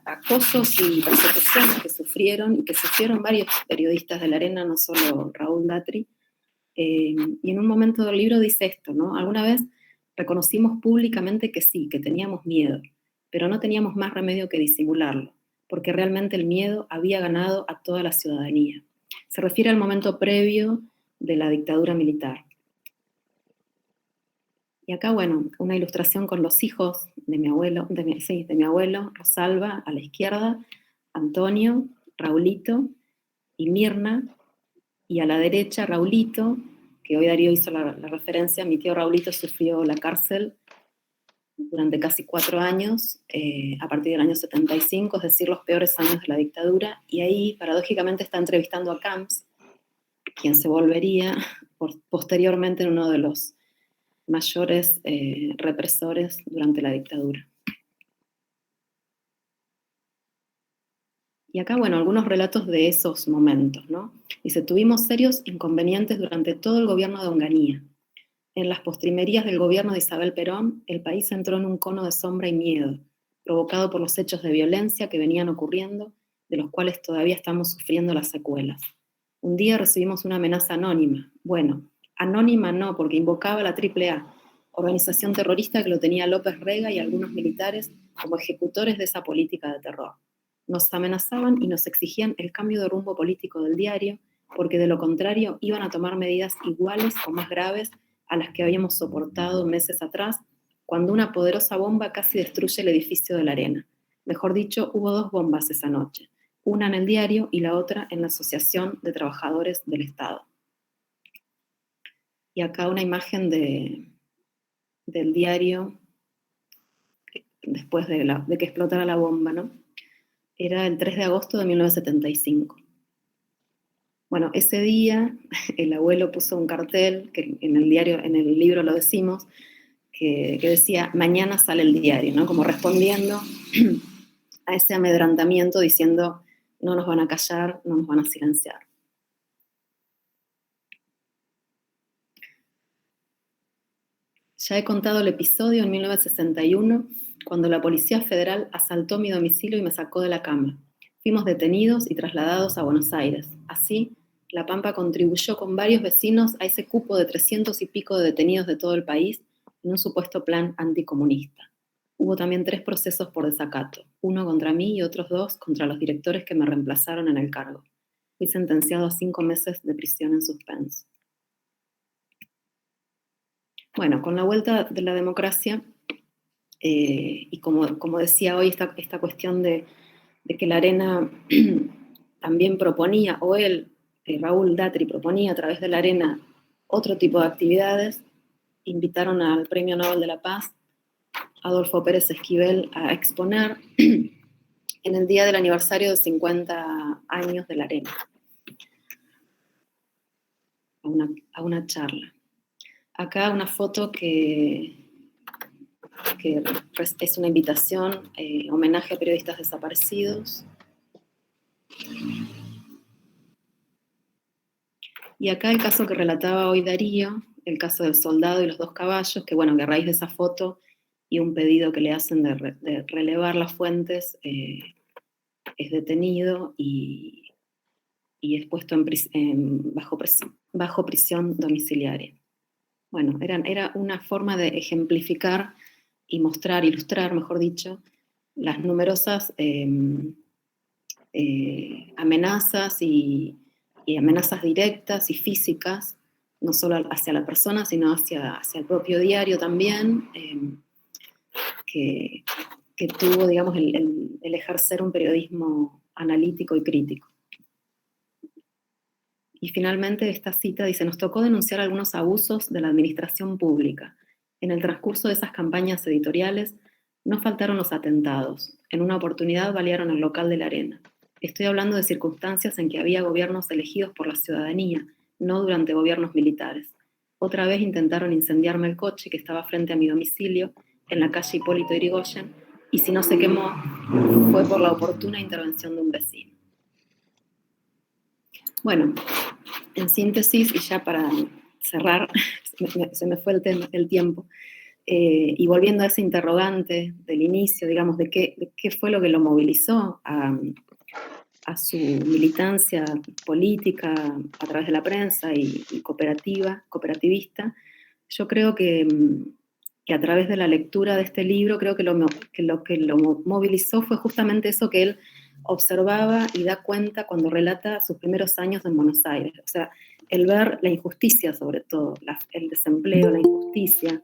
acosos y persecuciones que sufrieron y que sufrieron varios periodistas de La Arena, no solo Raúl Datri. Y en un momento del libro dice esto, ¿no? Alguna vez reconocimos públicamente que sí, que teníamos miedo, pero no teníamos más remedio que disimularlo, porque realmente el miedo había ganado a toda la ciudadanía. Se refiere al momento previo de la dictadura militar. Y acá, bueno, una ilustración con los hijos de mi abuelo, de mi abuelo, Rosalba, a la izquierda, Antonio, Raulito y Mirna, y a la derecha Raulito, que hoy Darío hizo la referencia, mi tío Raulito sufrió la cárcel durante casi 4 años, a partir del año 75, es decir, los peores años de la dictadura, y ahí paradójicamente está entrevistando a Camps, quien se volvería posteriormente en uno de los mayores represores durante la dictadura. Y acá, bueno, algunos relatos de esos momentos, ¿no? Dice, tuvimos serios inconvenientes durante todo el gobierno de Onganía. En las postrimerías del gobierno de Isabel Perón, el país entró en un cono de sombra y miedo, provocado por los hechos de violencia que venían ocurriendo, de los cuales todavía estamos sufriendo las secuelas. Un día recibimos una amenaza anónima. Bueno, anónima no, porque invocaba la AAA, organización terrorista que lo tenía López Rega y algunos militares como ejecutores de esa política de terror. Nos amenazaban y nos exigían el cambio de rumbo político del diario, porque de lo contrario iban a tomar medidas iguales o más graves a las que habíamos soportado meses atrás, cuando una poderosa bomba casi destruye el edificio de la Arena. Mejor dicho, hubo 2 bombas esa noche, una en el diario y la otra en la Asociación de Trabajadores del Estado. Y acá una imagen del diario después de que explotara la bomba, ¿no? Era el 3 de agosto de 1975. Bueno, ese día el abuelo puso un cartel, que en el diario, en el libro lo decimos, que decía, mañana sale el diario, ¿no? Como respondiendo a ese amedrentamiento, diciendo, no nos van a callar, no nos van a silenciar. Ya he contado el episodio en 1961, cuando la Policía Federal asaltó mi domicilio y me sacó de la cama. Fuimos detenidos y trasladados a Buenos Aires. Así, La Pampa contribuyó con varios vecinos a ese cupo de 300 y pico de detenidos de todo el país en un supuesto plan anticomunista. Hubo también 3 procesos por desacato, uno contra mí y otros 2 contra los directores que me reemplazaron en el cargo. Fui sentenciado a 5 meses de prisión en suspenso. Bueno, con la vuelta de la democracia, y como decía hoy, esta cuestión de que la Arena también proponía, o él, Raúl Datri, proponía a través de la Arena otro tipo de actividades, invitaron al Premio Nobel de la Paz, Adolfo Pérez Esquivel, a exponer en el día del aniversario de 50 años de la Arena, a una charla. Acá una foto que es una invitación, homenaje a periodistas desaparecidos. Y acá el caso que relataba hoy Darío, el caso del soldado y los 2 caballos, que bueno, que a raíz de esa foto y un pedido que le hacen de relevar las fuentes, es detenido y es puesto bajo prisión domiciliaria. Bueno, era una forma de ejemplificar y mostrar, ilustrar, mejor dicho, las numerosas amenazas y amenazas directas y físicas, no solo hacia la persona, sino hacia el propio diario también, que tuvo, digamos, el ejercer un periodismo analítico y crítico. Y finalmente esta cita dice, nos tocó denunciar algunos abusos de la administración pública. En el transcurso de esas campañas editoriales no faltaron los atentados. En una oportunidad balearon el local de la Arena. Estoy hablando de circunstancias en que había gobiernos elegidos por la ciudadanía, no durante gobiernos militares. Otra vez intentaron incendiarme el coche que estaba frente a mi domicilio, en la calle Hipólito Yrigoyen, y si no se quemó, fue por la oportuna intervención de un vecino. Bueno, en síntesis, y ya para cerrar, se me fue el tiempo, y volviendo a ese interrogante del inicio, digamos, de qué fue lo que lo movilizó a su militancia política a través de la prensa y cooperativista, yo creo que a través de la lectura de este libro, creo que lo que lo movilizó fue justamente eso que él observaba y da cuenta cuando relata sus primeros años en Buenos Aires. O sea, el ver la injusticia sobre todo, el desempleo, la injusticia,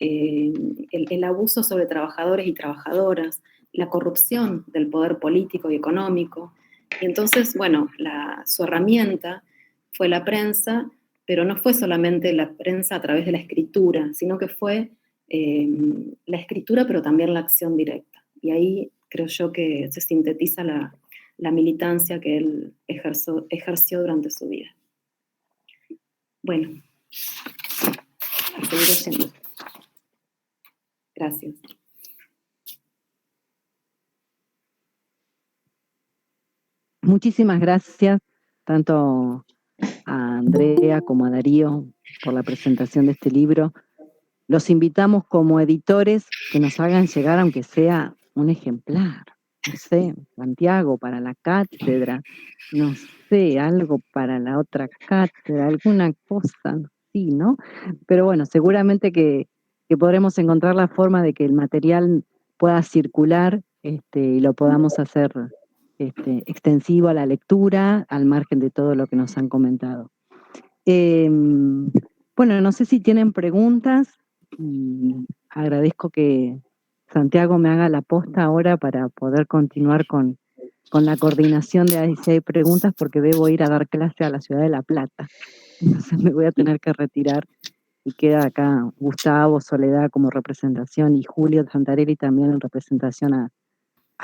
el abuso sobre trabajadores y trabajadoras, la corrupción del poder político y económico. Y entonces, bueno, su herramienta fue la prensa, pero no fue solamente la prensa a través de la escritura, sino que fue la escritura, pero también la acción directa. Y ahí creo yo que se sintetiza la militancia que él ejerció durante su vida. Bueno, a seguir oyendo. Gracias. Muchísimas gracias tanto a Andrea como a Darío por la presentación de este libro. Los invitamos como editores que nos hagan llegar, aunque sea un ejemplar, no sé, Santiago para la cátedra, no sé, algo para la otra cátedra, alguna cosa, sí, ¿no? Pero bueno, seguramente que podremos encontrar la forma de que el material pueda circular y lo podamos hacer extensivo a la lectura, al margen de todo lo que nos han comentado. Bueno, no sé si tienen preguntas, y agradezco que Santiago me haga la posta ahora para poder continuar con la coordinación de si hay preguntas, porque debo ir a dar clase a la ciudad de La Plata. Entonces me voy a tener que retirar y queda acá Gustavo, Soledad como representación y Julio Santarelli también en representación a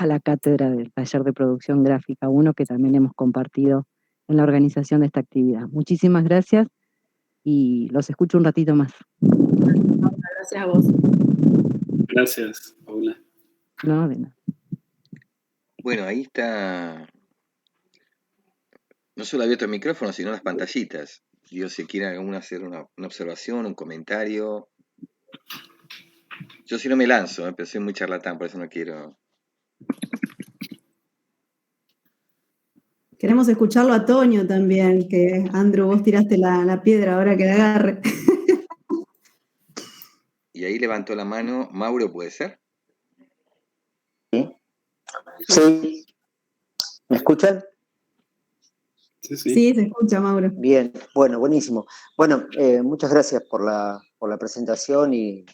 la cátedra del taller de producción gráfica 1 que también hemos compartido en la organización de esta actividad. Muchísimas gracias y los escucho un ratito más. Gracias a vos. Gracias, Paula. No, de nada. Bueno, ahí está, no solo abierto el micrófono, sino las pantallitas. Digo, si quiere alguno hacer una observación, un comentario. Yo si no me lanzo, pero soy muy charlatán, por eso no quiero. Queremos escucharlo a Toño también, que Andrew, vos tiraste la piedra, ahora que la agarre. Y ahí levantó la mano Mauro, ¿puede ser? Sí. ¿Me escuchan? Sí. Sí, se escucha, Mauro. Bien, bueno, buenísimo. Bueno, muchas gracias por la presentación y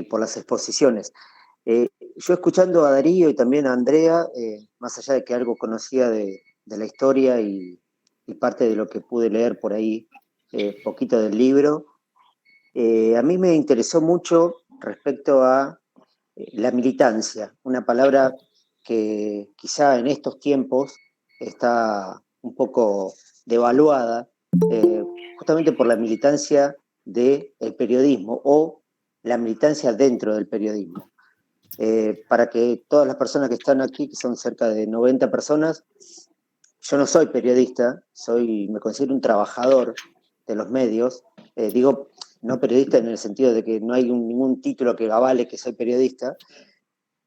por las exposiciones. Yo escuchando a Darío y también a Andrea, más allá de que algo conocía de la historia y parte de lo que pude leer por ahí, poquito del libro, a mí me interesó mucho respecto a la militancia, una palabra que quizá en estos tiempos está un poco devaluada, justamente por la militancia del periodismo o la militancia dentro del periodismo. Para que todas las personas que están aquí, que son cerca de 90 personas, yo no soy periodista, me considero un trabajador de los medios, digo, no periodista en el sentido de que no hay ningún título que avale que soy periodista,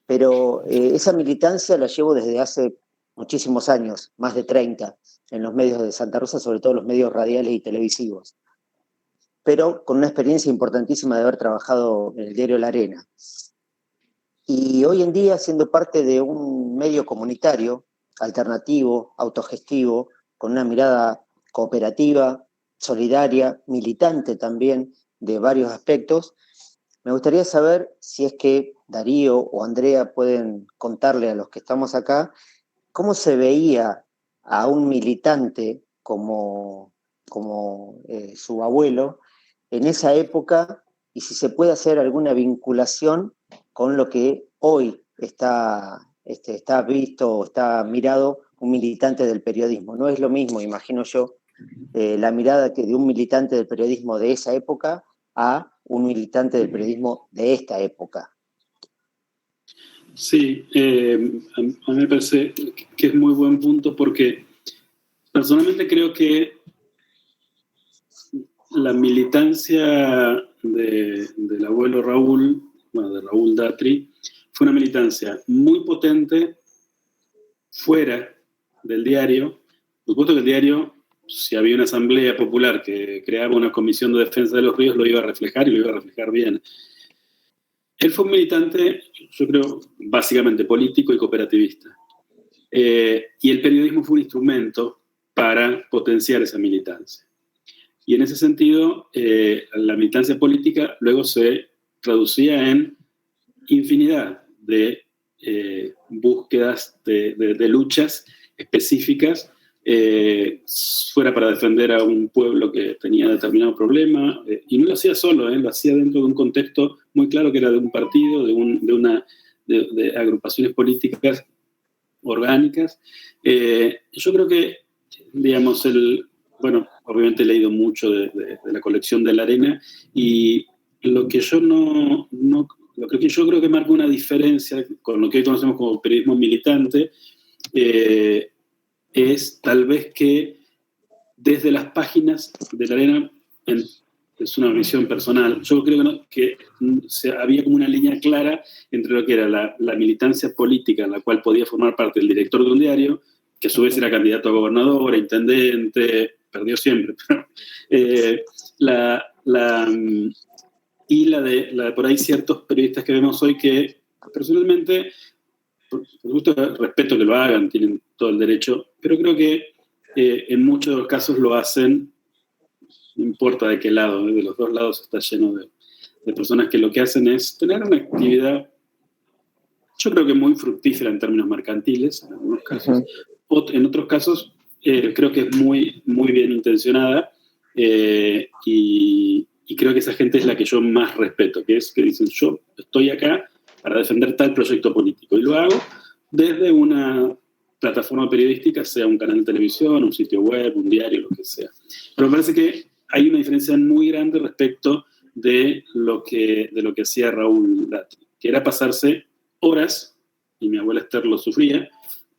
pero esa militancia la llevo desde hace muchísimos años, más de 30, en los medios de Santa Rosa, sobre todo los medios radiales y televisivos, pero con una experiencia importantísima de haber trabajado en el diario La Arena. Y hoy en día, siendo parte de un medio comunitario, alternativo, autogestivo, con una mirada cooperativa, solidaria, militante también de varios aspectos, me gustaría saber si es que Darío o Andrea pueden contarle a los que estamos acá cómo se veía a un militante como su abuelo en esa época y si se puede hacer alguna vinculación con lo que hoy está visto o está mirado un militante del periodismo. No es lo mismo, imagino yo, la mirada que de un militante del periodismo de esa época a un militante del periodismo de esta época. Sí, a mí me parece que es muy buen punto porque personalmente creo que la militancia del abuelo Raúl, de Raúl Datri, fue una militancia muy potente fuera del diario. Por supuesto que el diario, si había una asamblea popular que creaba una comisión de defensa de los ríos, lo iba a reflejar y lo iba a reflejar bien. Él fue un militante, yo creo, básicamente político y cooperativista. Y el periodismo fue un instrumento para potenciar esa militancia. Y en ese sentido, la militancia política luego se traducía en infinidad de búsquedas de luchas específicas, fuera para defender a un pueblo que tenía determinado problema, y no lo hacía solo, lo hacía dentro de un contexto muy claro que era de un partido, de agrupaciones políticas orgánicas. Yo creo que, digamos, obviamente he leído mucho de la colección de La Arena, y lo que yo yo creo que marca una diferencia con lo que hoy conocemos como periodismo militante, es tal vez que desde las páginas de la arena, es una visión personal, yo creo que había como una línea clara entre lo que era la militancia política en la cual podía formar parte el director de un diario, que a su vez era candidato a gobernador, a intendente, perdió siempre, pero, y la de por ahí ciertos periodistas que vemos hoy que personalmente, por gusto, respeto que lo hagan, tienen todo el derecho, pero creo que en muchos de los casos lo hacen, no importa de qué lado, de los dos lados está lleno de personas que lo que hacen es tener una actividad, yo creo que muy fructífera en términos mercantiles, en algunos casos, en otros casos creo que es muy, muy bien intencionada, y creo que esa gente es la que yo más respeto, que es que dicen, yo estoy acá para defender tal proyecto político, y lo hago desde una plataforma periodística, sea un canal de televisión, un sitio web, un diario, lo que sea. Pero me parece que hay una diferencia muy grande respecto de lo que hacía Raúl Latri, que era pasarse horas, y mi abuela Esther lo sufría,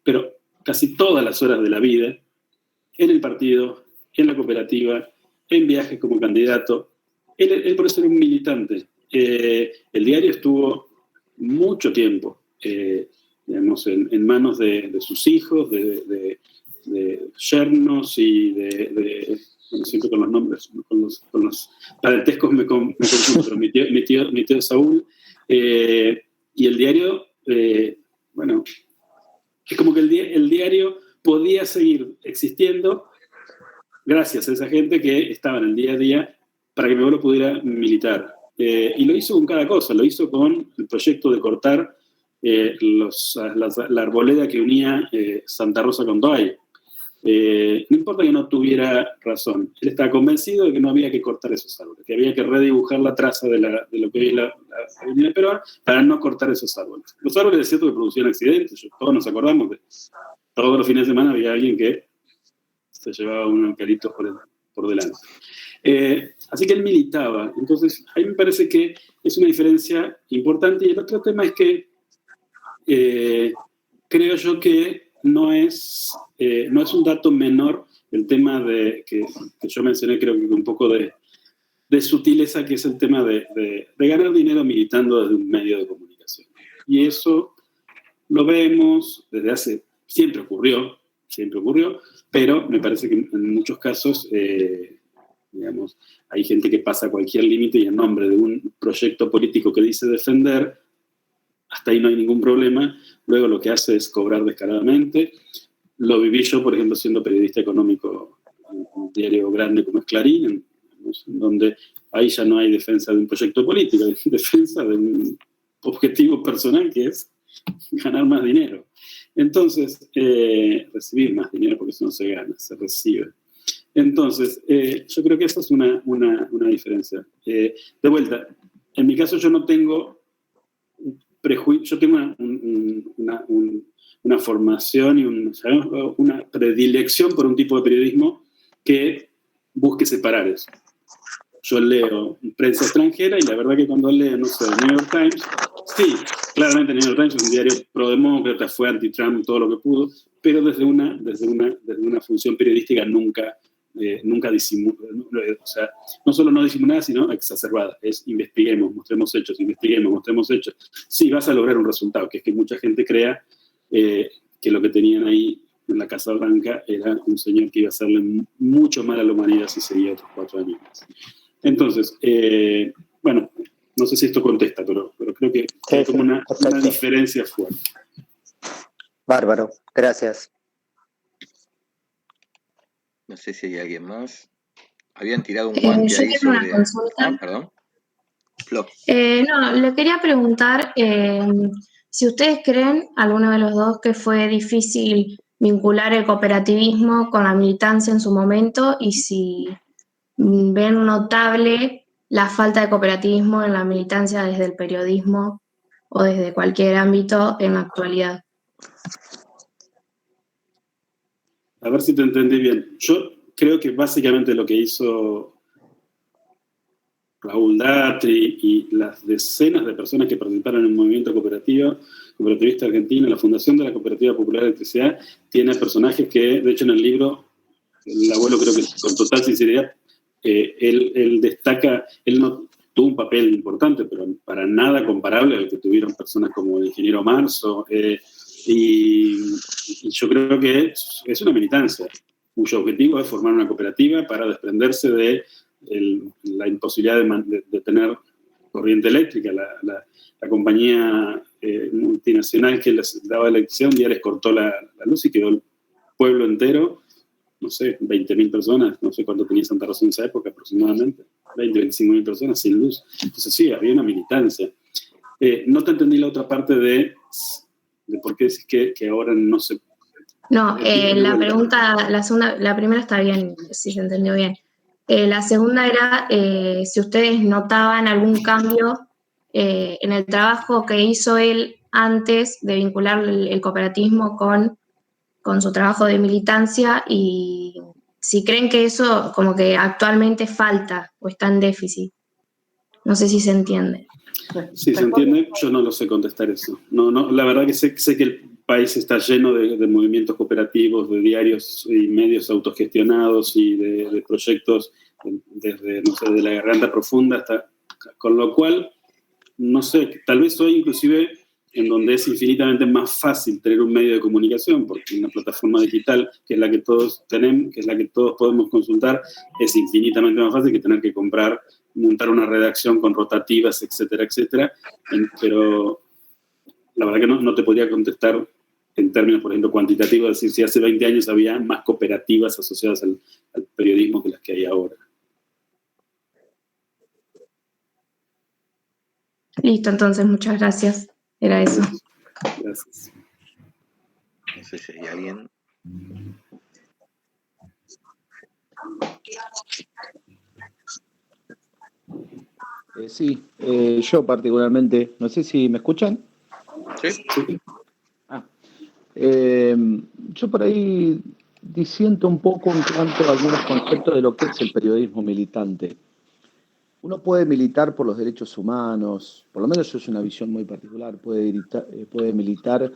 pero casi todas las horas de la vida, en el partido, en la cooperativa, en viajes como candidato. Él por eso era un militante. El diario estuvo mucho tiempo, digamos, en manos de sus hijos, de yernos y bueno, siempre con los nombres, con los parentescos me confundo, pero mi tío Saúl, y el diario, bueno, es como que el diario podía seguir existiendo gracias a esa gente que estaba en el día a día para que mi abuelo pudiera militar. Y lo hizo con cada cosa, lo hizo con el proyecto de cortar la arboleda que unía Santa Rosa con Toay. No importa que no tuviera razón, él estaba convencido de que no había que cortar esos árboles, que había que redibujar la traza de lo que hoy es la avenida Perón para no cortar esos árboles. Los árboles es cierto que producían accidentes, todos nos acordamos de todos los fines de semana había alguien que se llevaba un eucalipto por delante. Así que él militaba, entonces a mí me parece que es una diferencia importante, y el otro tema es que creo yo que no es un dato menor el tema que yo mencioné, creo que con un poco de sutileza, que es el tema de ganar dinero militando desde un medio de comunicación. Y eso lo vemos desde hace, siempre ocurrió, pero me parece que en muchos casos, digamos, hay gente que pasa cualquier límite y en nombre de un proyecto político que dice defender, hasta ahí no hay ningún problema, luego lo que hace es cobrar descaradamente. Lo viví yo, por ejemplo, siendo periodista económico en un diario grande como es Clarín, en donde ahí ya no hay defensa de un proyecto político, hay defensa de un objetivo personal que es ganar más dinero. Entonces, recibir más dinero, porque eso no se gana, se recibe. Entonces, yo creo que esa es una diferencia. De vuelta, en mi caso yo no tengo yo tengo una formación y una predilección por un tipo de periodismo que busque separar eso. Yo leo prensa extranjera y la verdad que cuando leo, no sé, el New York Times, sí, claramente el New York Times es un diario prodemócrata, fue anti-Trump todo lo que pudo, pero desde una función periodística nunca disimulada, o sea, no solo no disimulada, sino exacerbada. Es investiguemos, mostremos hechos, mostremos hechos. Sí, vas a lograr un resultado, que es que mucha gente crea que lo que tenían ahí en la Casa Blanca era un señor que iba a hacerle mucho mal a la humanidad si seguía otros 4 años más. Entonces, bueno, no sé si esto contesta, pero creo que hay como una diferencia fuerte. Bárbaro, gracias. No sé si hay alguien más. Habían tirado un guante ahí sobre... Una consulta. Ah, perdón. Flo. No, le quería preguntar si ustedes creen, alguno de los dos, que fue difícil vincular el cooperativismo con la militancia en su momento, y si ven notable la falta de cooperativismo en la militancia desde el periodismo o desde cualquier ámbito en la actualidad. A ver si te entendí bien. Yo creo que básicamente lo que hizo Raúl Latri y las decenas de personas que participaron en el movimiento cooperativo cooperativista argentina, la fundación de la Cooperativa Popular de Electricidad, tiene personajes que, de hecho, en el libro, el abuelo creo que con total sinceridad, él destaca, él no tuvo un papel importante, pero para nada comparable al que tuvieron personas como el ingeniero Marzo, y yo creo que es una militancia, cuyo objetivo es formar una cooperativa para desprenderse de la imposibilidad de tener corriente eléctrica. La compañía multinacional que les daba electricidad un día les cortó la luz y quedó el pueblo entero, no sé, 20.000 personas, no sé cuánto tenía Santa Rosa en esa época aproximadamente, 25.000 personas sin luz. Entonces sí, había una militancia. No te entendí la otra parte de por qué decís que ahora no se... No, la pregunta, la primera está bien, si se entendió bien. La segunda era si ustedes notaban algún cambio en el trabajo que hizo él antes de vincular el cooperativismo con su trabajo de militancia y si creen que eso como que actualmente falta o está en déficit. No sé si se entiende. Sí, se entiende, yo no lo sé contestar eso. No, la verdad que sé que el país está lleno de movimientos cooperativos, de diarios y medios autogestionados y de proyectos desde, no sé, de la garganta profunda hasta... Con lo cual, no sé, tal vez hoy inclusive en donde es infinitamente más fácil tener un medio de comunicación, porque una plataforma digital, que es la que todos tenemos, que es la que todos podemos consultar, es infinitamente más fácil que tener que montar una redacción con rotativas, etcétera, etcétera. Pero la verdad que no te podría contestar en términos, por ejemplo, cuantitativos, decir si hace 20 años había más cooperativas asociadas al periodismo que las que hay ahora. Listo, entonces, muchas gracias. Era eso. Gracias. No sé si hay alguien. Sí, yo particularmente, no sé si me escuchan. Sí. Yo por ahí disiento un poco en cuanto a algunos conceptos de lo que es el periodismo militante. Uno puede militar por los derechos humanos, por lo menos eso es una visión muy particular, puede militar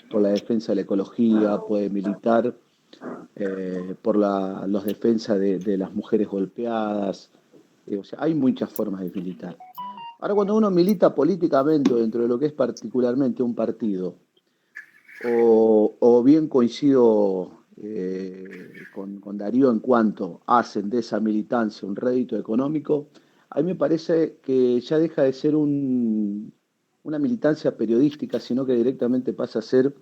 por la defensa de la ecología, puede militar por las defensas de las mujeres golpeadas. O sea, hay muchas formas de militar. Ahora, cuando uno milita políticamente dentro de lo que es particularmente un partido, o bien coincido con Darío en cuanto hacen de esa militancia un rédito económico, a mí me parece que ya deja de ser una militancia periodística, sino que directamente pasa a ser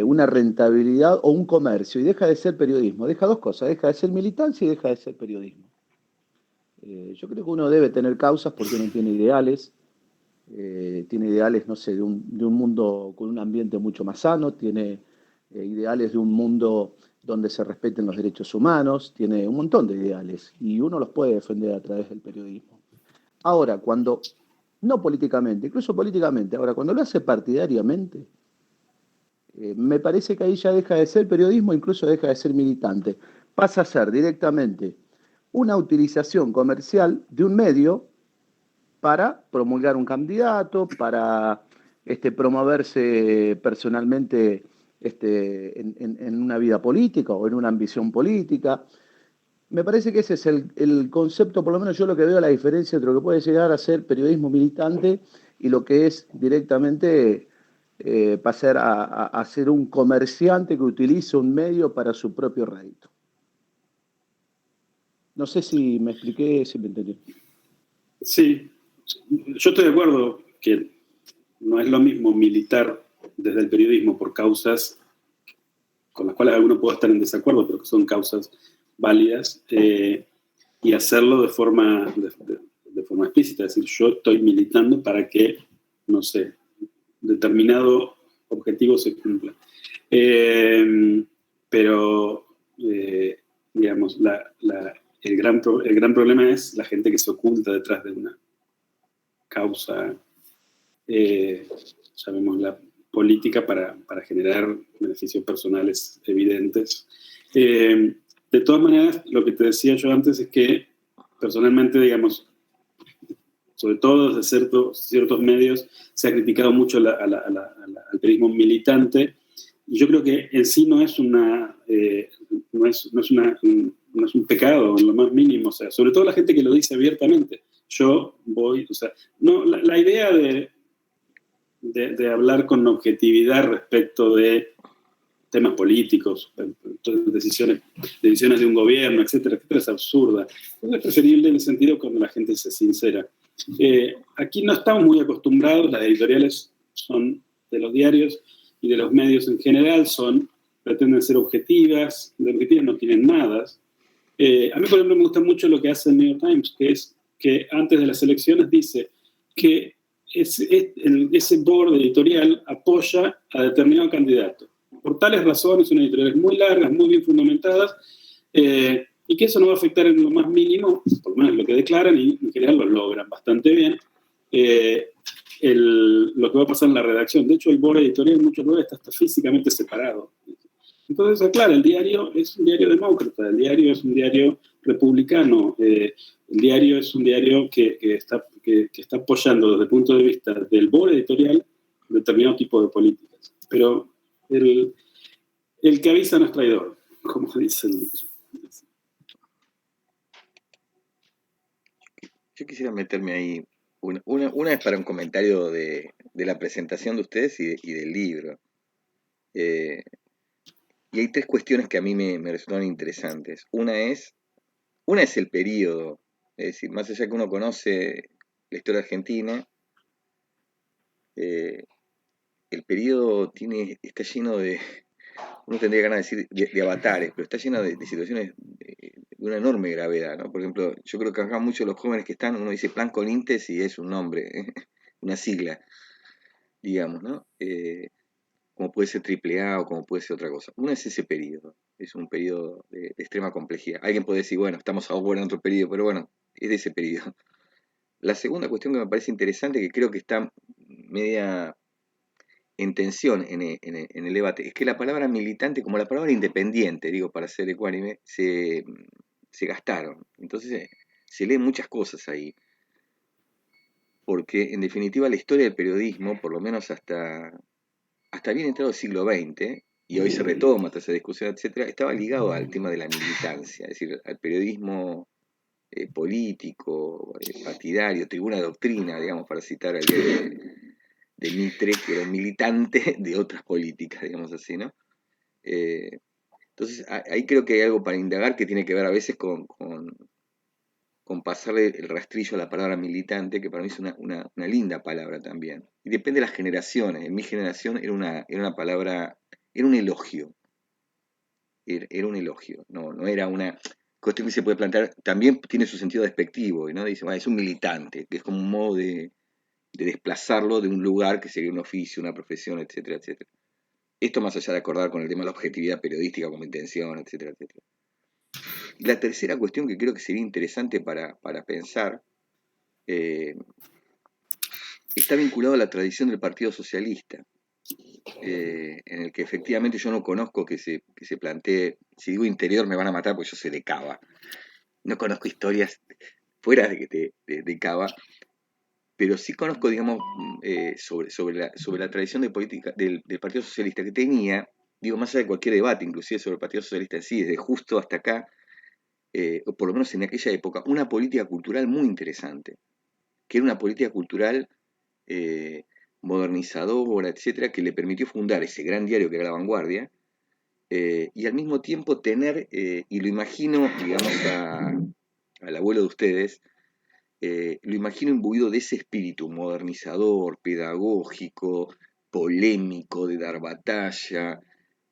una rentabilidad o un comercio, y deja de ser periodismo. Deja dos cosas, deja de ser militancia y deja de ser periodismo. Yo creo que uno debe tener causas porque uno tiene ideales, no sé, de un mundo con un ambiente mucho más sano, tiene ideales de un mundo donde se respeten los derechos humanos, tiene un montón de ideales y uno los puede defender a través del periodismo. Ahora, no políticamente, incluso políticamente, ahora cuando lo hace partidariamente, me parece que ahí ya deja de ser periodismo, incluso deja de ser militante. Pasa a ser directamente una utilización comercial de un medio para promulgar un candidato, para promoverse personalmente en una vida política o en una ambición política. Me parece que ese es el concepto, por lo menos yo lo que veo la diferencia entre lo que puede llegar a ser periodismo militante y lo que es directamente pasar a ser un comerciante que utiliza un medio para su propio rédito. No sé si me expliqué, si me entendió. Sí, yo estoy de acuerdo que no es lo mismo militar desde el periodismo por causas con las cuales algunos pueden estar en desacuerdo, pero que son causas válidas, y hacerlo de forma explícita, es decir, yo estoy militando para que, no sé, determinado objetivo se cumpla. Pero, digamos, el gran problema es la gente que se oculta detrás de una causa, llamémosla política, para generar beneficios personales evidentes. De todas maneras, lo que te decía yo antes es que personalmente, digamos, sobre todo desde ciertos medios, se ha criticado mucho al periodismo militante, y yo creo que en sí no es un pecado en lo más mínimo, o sea, sobre todo la gente que lo dice abiertamente. Yo voy, o sea, no, la idea de hablar con objetividad respecto de temas políticos, decisiones de un gobierno, etcétera, es absurda. Es preferible en el sentido cuando la gente se sincera. Aquí no estamos muy acostumbrados, las editoriales son de los diarios y de los medios en general, pretenden ser objetivas, de objetivas no tienen nada. A mí, por ejemplo, me gusta mucho lo que hace el New York Times, que es que antes de las elecciones dice que ese board editorial apoya a determinado candidato. Por tales razones, son editoriales muy largas, muy bien fundamentadas, y que eso no va a afectar en lo más mínimo, por lo menos lo que declaran, y en general lo logran bastante bien, lo que va a pasar en la redacción. De hecho, el board editorial en muchos lugares está hasta físicamente separado. Entonces, claro, el diario es un diario demócrata, el diario es un diario republicano, el diario es un diario que está apoyando desde el punto de vista del board editorial determinado tipo de políticas. Pero el que avisa no es traidor, como dice el dicho. Yo quisiera meterme ahí. Una es para un comentario de la presentación de ustedes y del libro. Y hay tres cuestiones que a mí me resultan interesantes. Una es el periodo, es decir, más allá que uno conoce la historia argentina, el periodo está lleno de, uno tendría ganas de decir de avatares, pero está lleno de situaciones de una enorme gravedad, ¿no? Por ejemplo, yo creo que acá muchos de los jóvenes que están, uno dice Plan Colintes y es un nombre, una sigla, digamos, ¿no? Como puede ser AAA o como puede ser otra cosa. Uno es ese periodo, es un periodo de extrema complejidad. Alguien puede decir, bueno, estamos ahora en otro periodo, pero bueno, es de ese periodo. La segunda cuestión que me parece interesante, que creo que está media en tensión en el debate, es que la palabra militante, como la palabra independiente, digo, para ser ecuánime, se gastaron. Entonces se leen muchas cosas ahí. Porque en definitiva la historia del periodismo, por lo menos hasta bien entrado el siglo XX, y hoy se retoma toda esa discusión, etcétera, estaba ligado al tema de la militancia, es decir, al periodismo político, partidario, tribuna de doctrina, digamos, para citar al de Mitre, que era un militante de otras políticas, digamos así, ¿no? Entonces, ahí creo que hay algo para indagar que tiene que ver a veces con pasarle el rastrillo a la palabra militante, que para mí es una linda palabra también. Y depende de las generaciones. En mi generación era una palabra, era un elogio. Era un elogio, no era una cuestión que se puede plantear, también tiene su sentido despectivo, ¿no? Dice, bueno, es un militante, que es como un modo de desplazarlo de un lugar que sería un oficio, una profesión, etcétera, etcétera. Esto más allá de acordar con el tema de la objetividad periodística como intención, etcétera, etcétera. Y la tercera cuestión que creo que sería interesante para pensar está vinculado a la tradición del Partido Socialista, en el que efectivamente yo no conozco que se plantee, si digo interior me van a matar porque yo soy de Cava, no conozco historias fuera de Cava, pero sí conozco, digamos, sobre la tradición de política del Partido Socialista que tenía, digo, más allá de cualquier debate, inclusive sobre el Partido Socialista en sí, desde justo hasta acá, o por lo menos en aquella época, una política cultural muy interesante, que era una política cultural modernizadora, etcétera, que le permitió fundar ese gran diario que era La Vanguardia, y al mismo tiempo tener, y lo imagino, digamos, al abuelo de ustedes, lo imagino imbuido de ese espíritu modernizador, pedagógico, polémico, de dar batalla,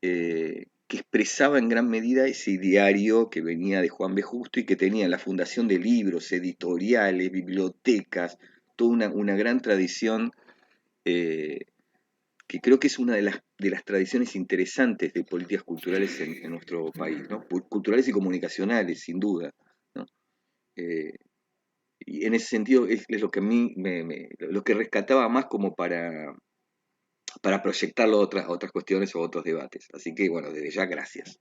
que expresaba en gran medida ese diario que venía de Juan B. Justo y que tenía la fundación de libros, editoriales, bibliotecas, toda una gran tradición que creo que es una de las tradiciones interesantes de políticas culturales en nuestro país, ¿no? Culturales y comunicacionales, sin duda, ¿no? Y en ese sentido es lo que a mí lo que rescataba más como para proyectarlo a otras cuestiones o otros debates. Así que, bueno, desde ya, gracias.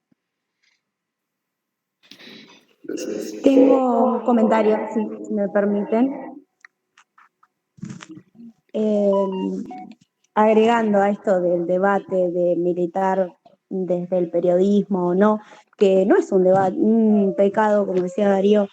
Tengo un comentario, si me permiten. agregando a esto del debate de militar desde el periodismo o no, que no es un debate, un pecado, como decía Darío,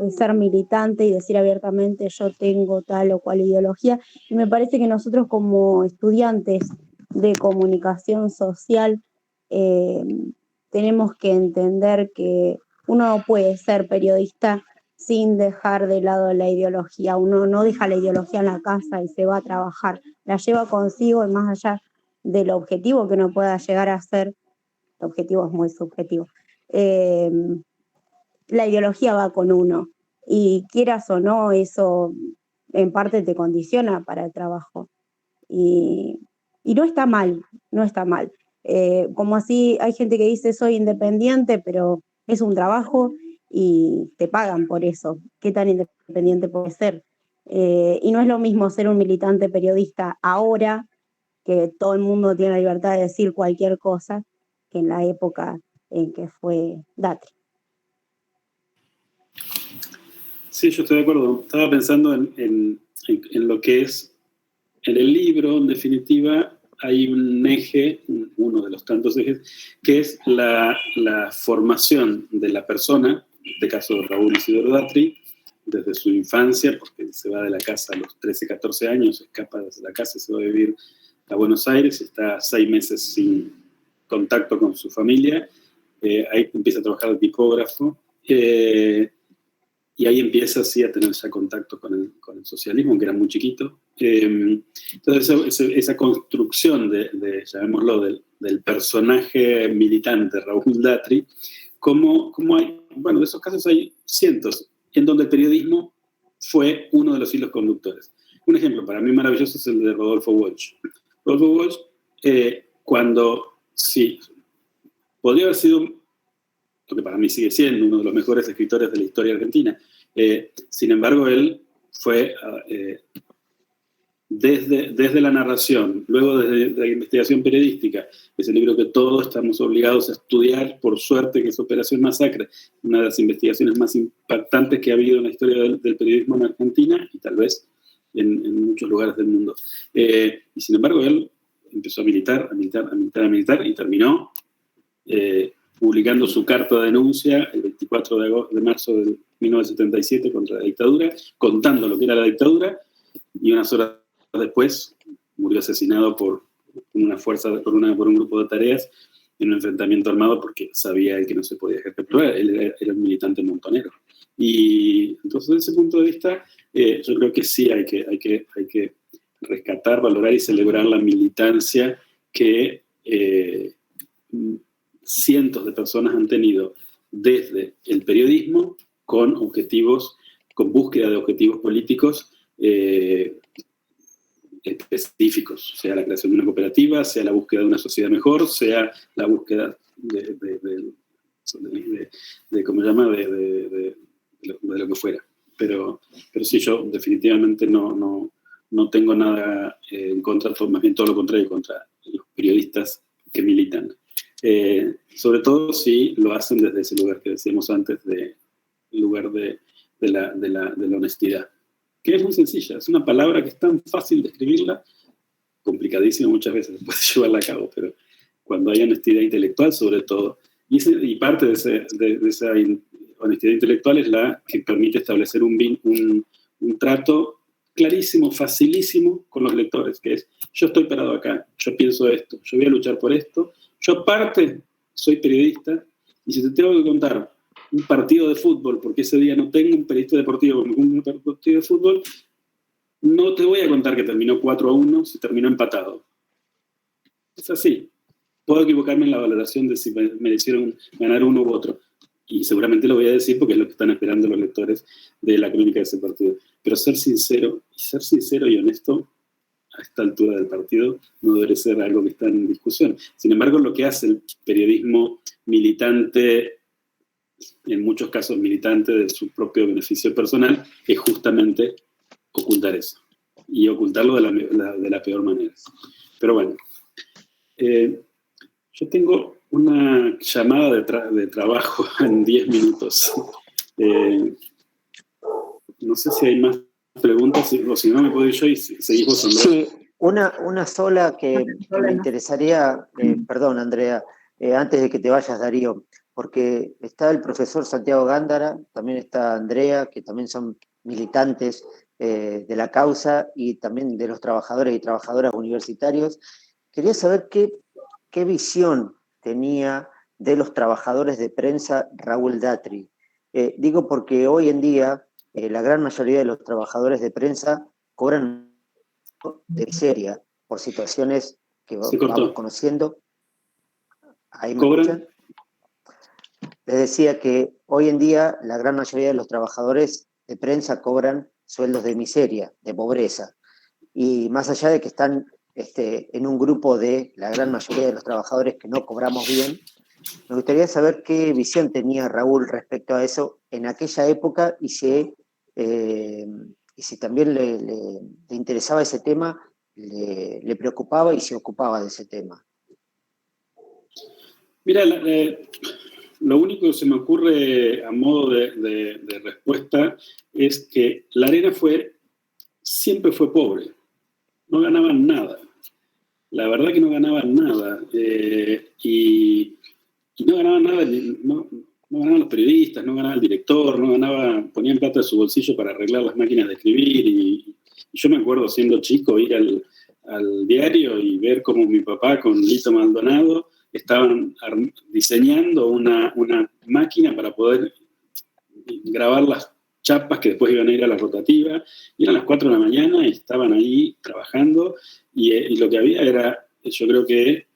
ser militante y decir abiertamente yo tengo tal o cual ideología, y me parece que nosotros como estudiantes de comunicación social tenemos que entender que uno no puede ser periodista sin dejar de lado la ideología. Uno no deja la ideología en la casa y se va a trabajar, la lleva consigo, y más allá del objetivo que uno pueda llegar a ser, el objetivo es muy subjetivo, la ideología va con uno, y quieras o no, eso en parte te condiciona para el trabajo. Y no está mal, no está mal. Como así hay gente que dice soy independiente, pero es un trabajo y te pagan por eso. ¿Qué tan independiente puede ser? Y no es lo mismo ser un militante periodista ahora, que todo el mundo tiene la libertad de decir cualquier cosa, que en la época en que fue Datri. Sí, yo estoy de acuerdo. Estaba pensando en lo que es, en el libro, en definitiva, hay un eje, uno de los tantos ejes, que es la formación de la persona, en este caso Raúl Isidoro Datri, desde su infancia, porque se va de la casa a los 13, 14 años, escapa de la casa y se va a vivir a Buenos Aires, está 6 meses sin contacto con su familia, ahí empieza a trabajar de tipógrafo, y ahí empieza así a tener ya contacto con el socialismo, que era muy chiquito. Entonces esa construcción llamémoslo, del personaje militante Raúl Datri, como hay, bueno, de esos casos hay cientos, en donde el periodismo fue uno de los hilos conductores. Un ejemplo para mí maravilloso es el de Rodolfo Walsh. Rodolfo Walsh, cuando sí, podría haber sido, lo que para mí sigue siendo, uno de los mejores escritores de la historia argentina. Sin embargo, él fue desde la narración, luego desde la investigación periodística, ese libro que todos estamos obligados a estudiar, por suerte, que es Operación Masacre, una de las investigaciones más impactantes que ha habido en la historia del periodismo en Argentina y tal vez en muchos lugares del mundo. Y sin embargo, él empezó a militar y terminó publicando su carta de denuncia el 24 de marzo de 1977 contra la dictadura, contando lo que era la dictadura, y unas horas después murió asesinado por un grupo de tareas en un enfrentamiento armado, porque sabía él que no se podía dejar capturar. Él era un militante montonero. Y entonces, desde ese punto de vista, yo creo que sí hay que rescatar, valorar y celebrar la militancia que cientos de personas han tenido desde el periodismo con búsqueda de objetivos políticos específicos, sea la creación de una cooperativa, sea la búsqueda de una sociedad mejor, sea la búsqueda de ¿cómo se llama?, de lo que fuera. Pero sí, yo definitivamente no tengo nada en contra, más bien todo lo contrario, contra los periodistas que militan. Sobre todo si lo hacen desde ese lugar que decíamos antes, el lugar de la honestidad, que es muy sencilla, es una palabra que es tan fácil de escribirla, complicadísima muchas veces después de llevarla a cabo, pero cuando hay honestidad intelectual sobre todo, y parte de esa honestidad intelectual es la que permite establecer un trato clarísimo, facilísimo con los lectores, que es: yo estoy parado acá, yo pienso esto, yo voy a luchar por esto, yo aparte soy periodista, y si te tengo que contar un partido de fútbol, porque ese día no tengo un periodista deportivo, un partido de fútbol, no te voy a contar que terminó 4-1 si terminó empatado. Es así. Puedo equivocarme en la valoración de si merecieron ganar uno u otro, y seguramente lo voy a decir porque es lo que están esperando los lectores de la crónica de ese partido. Pero ser sincero y honesto a esta altura del partido no debe ser algo que está en discusión. Sin embargo, lo que hace el periodismo militante, en muchos casos militante de su propio beneficio personal, es justamente ocultar eso, y ocultarlo de la peor manera. Pero bueno, yo tengo una llamada de trabajo en 10 minutos. No sé si hay más preguntas, o si no me puedo ir yo y seguís vos, Andrea. Sí, una sola que me interesaría, perdón, Andrea, antes de que te vayas, Darío, porque está el profesor Santiago Gándara, también está Andrea, que también son militantes de la causa y también de los trabajadores y trabajadoras universitarios. Quería saber qué visión tenía de los trabajadores de prensa Raúl Datri. Digo porque hoy en día la gran mayoría de los trabajadores de prensa cobran de miseria por situaciones que vamos conociendo. ¿Ahí me escuchan? Les decía que hoy en día la gran mayoría de los trabajadores de prensa cobran sueldos de miseria, de pobreza. Y más allá de que están en un grupo de la gran mayoría de los trabajadores que no cobramos bien, me gustaría saber qué visión tenía Raúl respecto a eso en aquella época y si también le interesaba ese tema, le preocupaba y se ocupaba de ese tema. Mira, lo único que se me ocurre a modo de respuesta es que la Arena siempre fue pobre, no ganaban nada. La verdad que no ganaban nada. Y no ganaban nada, no ganaban los periodistas, no ganaba el director, ponían plata de su bolsillo para arreglar las máquinas de escribir. Y yo me acuerdo, siendo chico, ir al diario y ver cómo mi papá con Lito Maldonado estaban diseñando una máquina para poder grabar las chapas que después iban a ir a la rotativa, y eran las 4 de la mañana y estaban ahí trabajando, y lo que había era, yo creo que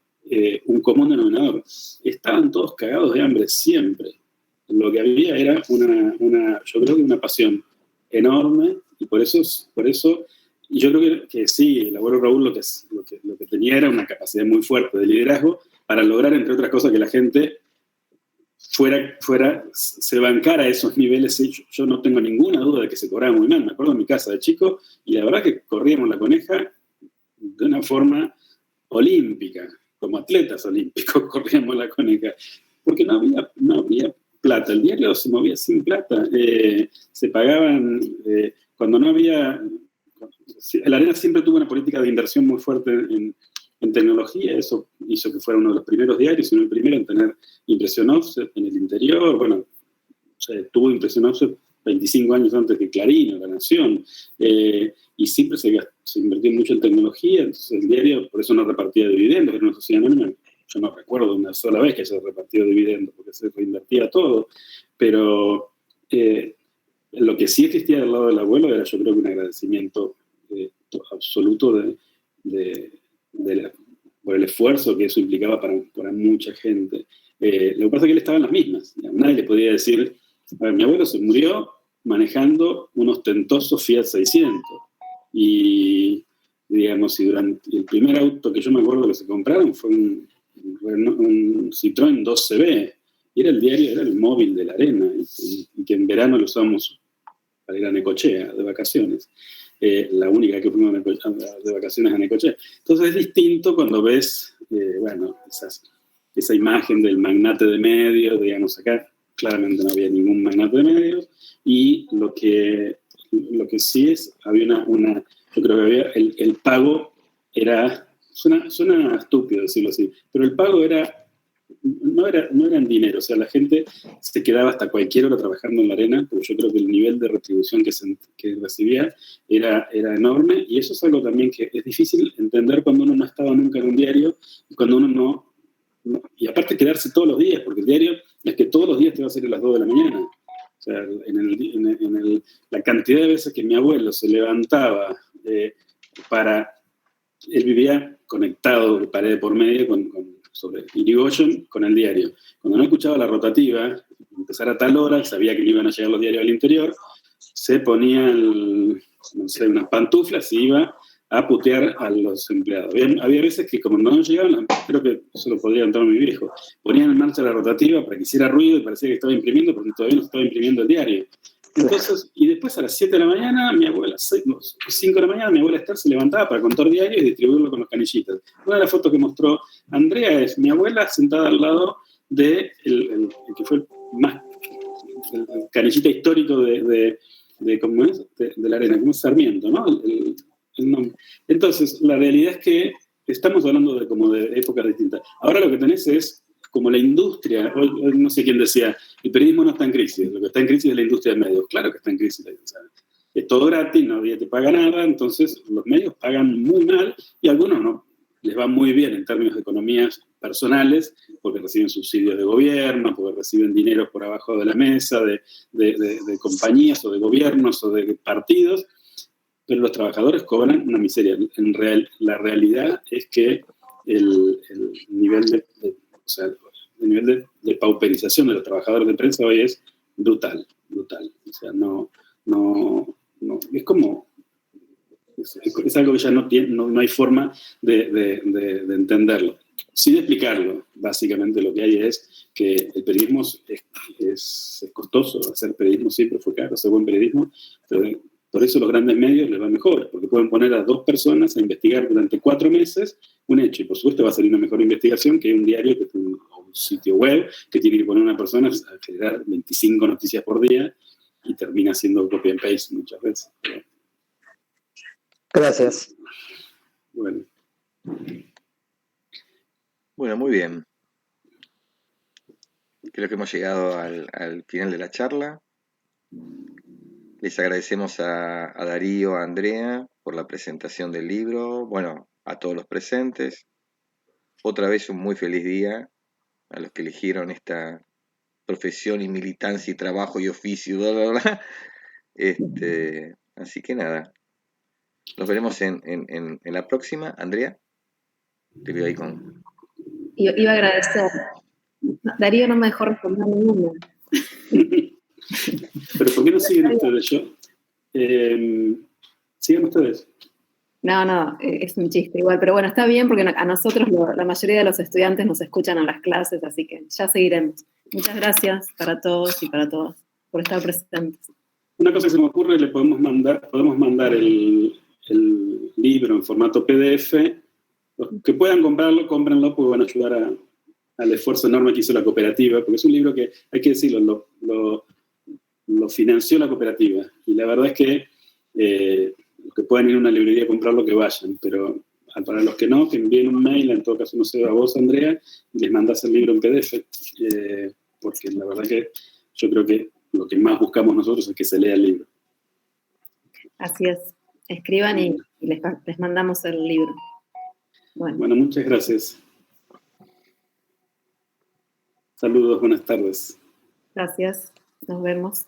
un común denominador. Estaban todos cagados de hambre siempre. Lo que había era yo creo que una pasión enorme, y por eso y yo creo que sí, el abuelo Raúl lo que tenía era una capacidad muy fuerte de liderazgo para lograr, entre otras cosas, que la gente se bancara a esos niveles. Yo no tengo ninguna duda de que se cobraba muy mal. Me acuerdo de mi casa de chico, y la verdad que corríamos la coneja de una forma olímpica, como atletas olímpicos corríamos la coneja, porque no había plata, el diario se movía sin plata, se pagaban, cuando no había... La Arena siempre tuvo una política de inversión muy fuerte en tecnología. Eso hizo que fuera uno de los primeros diarios, sino el primero en tener impresión offset en el interior. Bueno, tuvo impresión offset 25 años antes que Clarín o La Nación, y siempre se invirtió mucho en tecnología. Entonces el diario por eso no repartía dividendos, era una sociedad anónima. Yo no recuerdo una sola vez que haya repartido dividendos, porque se reinvertía todo, pero lo que sí existía del lado del abuelo era, yo creo, que un agradecimiento absoluto por el esfuerzo que eso implicaba para mucha gente. Lo que pasa es que él estaba en las mismas. Nadie le podía decir, a ver, mi abuelo se murió manejando un ostentoso Fiat 600. Y, digamos, y durante el primer auto que yo me acuerdo que se compraron fue un Citroën 2CB. Y era el diario, era el móvil de la Arena, y que en verano lo usamos para ir a Necochea, de vacaciones. La única que fuimos de vacaciones a Necochea. Entonces es distinto cuando ves, esa imagen del magnate de medios, digamos, acá claramente no había ningún magnate de medios, y lo que sí había yo creo que había, el pago era, suena estúpido decirlo así, pero el pago no era en dinero. O sea, la gente se quedaba hasta cualquier hora trabajando en la Arena, porque yo creo que el nivel de retribución que recibía era enorme, y eso es algo también que es difícil entender cuando uno no estaba nunca en un diario, y cuando uno no y aparte quedarse todos los días, porque el diario es que todos los días te va a salir a las 2 de la mañana. O sea, la cantidad de veces que mi abuelo se levantaba él vivía conectado de pared por medio sobre Irigoyen con el diario. Cuando no escuchaba la rotativa, empezar a tal hora, sabía que no iban a llegar los diarios al interior, se ponía unas pantuflas y iba a putear a los empleados. Había veces que como no llegaban, creo que eso lo podría contar mi viejo, ponían en marcha la rotativa para que hiciera ruido y parecía que estaba imprimiendo, porque todavía no estaba imprimiendo el diario. Entonces, y después a las 7 de la mañana, 5 de la mañana, mi abuela Esther se levantaba para contar diario y distribuirlo con los canillitas. Una de las fotos que mostró Andrea es mi abuela sentada al lado de el que fue el canillita histórico de ¿cómo es? De la arena, como es Sarmiento, ¿no? El nombre. Entonces, la realidad es que estamos hablando de épocas distintas. Ahora lo que tenés es como la industria, hoy no sé quién decía, el periodismo no está en crisis, lo que está en crisis es la industria de medios. Claro que está en crisis, es todo gratis, nadie te paga nada, entonces los medios pagan muy mal y algunos no, les va muy bien en términos de economías personales, porque reciben subsidios de gobierno, porque reciben dinero por abajo de la mesa, de compañías o de gobiernos o de partidos, pero los trabajadores cobran una miseria. La realidad es que el nivel el nivel de pauperización de los trabajadores de prensa hoy es brutal. O sea, no es como, es algo que ya no hay forma de entenderlo. Sin explicarlo, básicamente lo que hay es que el periodismo es costoso, hacer periodismo siempre fue caro, hacer buen periodismo, pero por eso los grandes medios les va mejor, porque pueden poner a 2 personas a investigar durante 4 meses un hecho, y por supuesto va a salir una mejor investigación que un diario, que un sitio web, que tiene que poner a una persona a generar 25 noticias por día, y termina haciendo copy and paste muchas veces. Gracias. Bueno, muy bien. Creo que hemos llegado al final de la charla. Les agradecemos a Darío, a Andrea, por la presentación del libro. Bueno, a todos los presentes. Otra vez un muy feliz día a los que eligieron esta profesión y militancia y trabajo y oficio, bla, bla, bla. Así que nada. Nos veremos en la próxima. Andrea, te veo ahí con... Iba a agradecer. Darío no me dejó responder ninguna. Pero ¿por qué no siguen ustedes? Sigan ustedes. No, es un chiste igual, pero bueno, está bien porque a nosotros la mayoría de los estudiantes nos escuchan en las clases, así que ya seguiremos. Muchas gracias para todos y para todas por estar presentes. Una cosa que se me ocurre, podemos mandar el libro en formato PDF. Los que puedan comprarlo, cómprenlo porque van a ayudar al esfuerzo enorme que hizo la cooperativa, porque es un libro que, hay que decirlo, lo financió la cooperativa. Y la verdad es que los que puedan ir a una librería a comprarlo, que vayan, pero para los que no, que envíen un mail, en todo caso no sé, a vos, Andrea, y les mandas el libro en PDF, porque la verdad que yo creo que lo que más buscamos nosotros es que se lea el libro. Así es. Escriban y les mandamos el libro. Bueno, muchas gracias. Saludos, buenas tardes. Gracias. Nos vemos.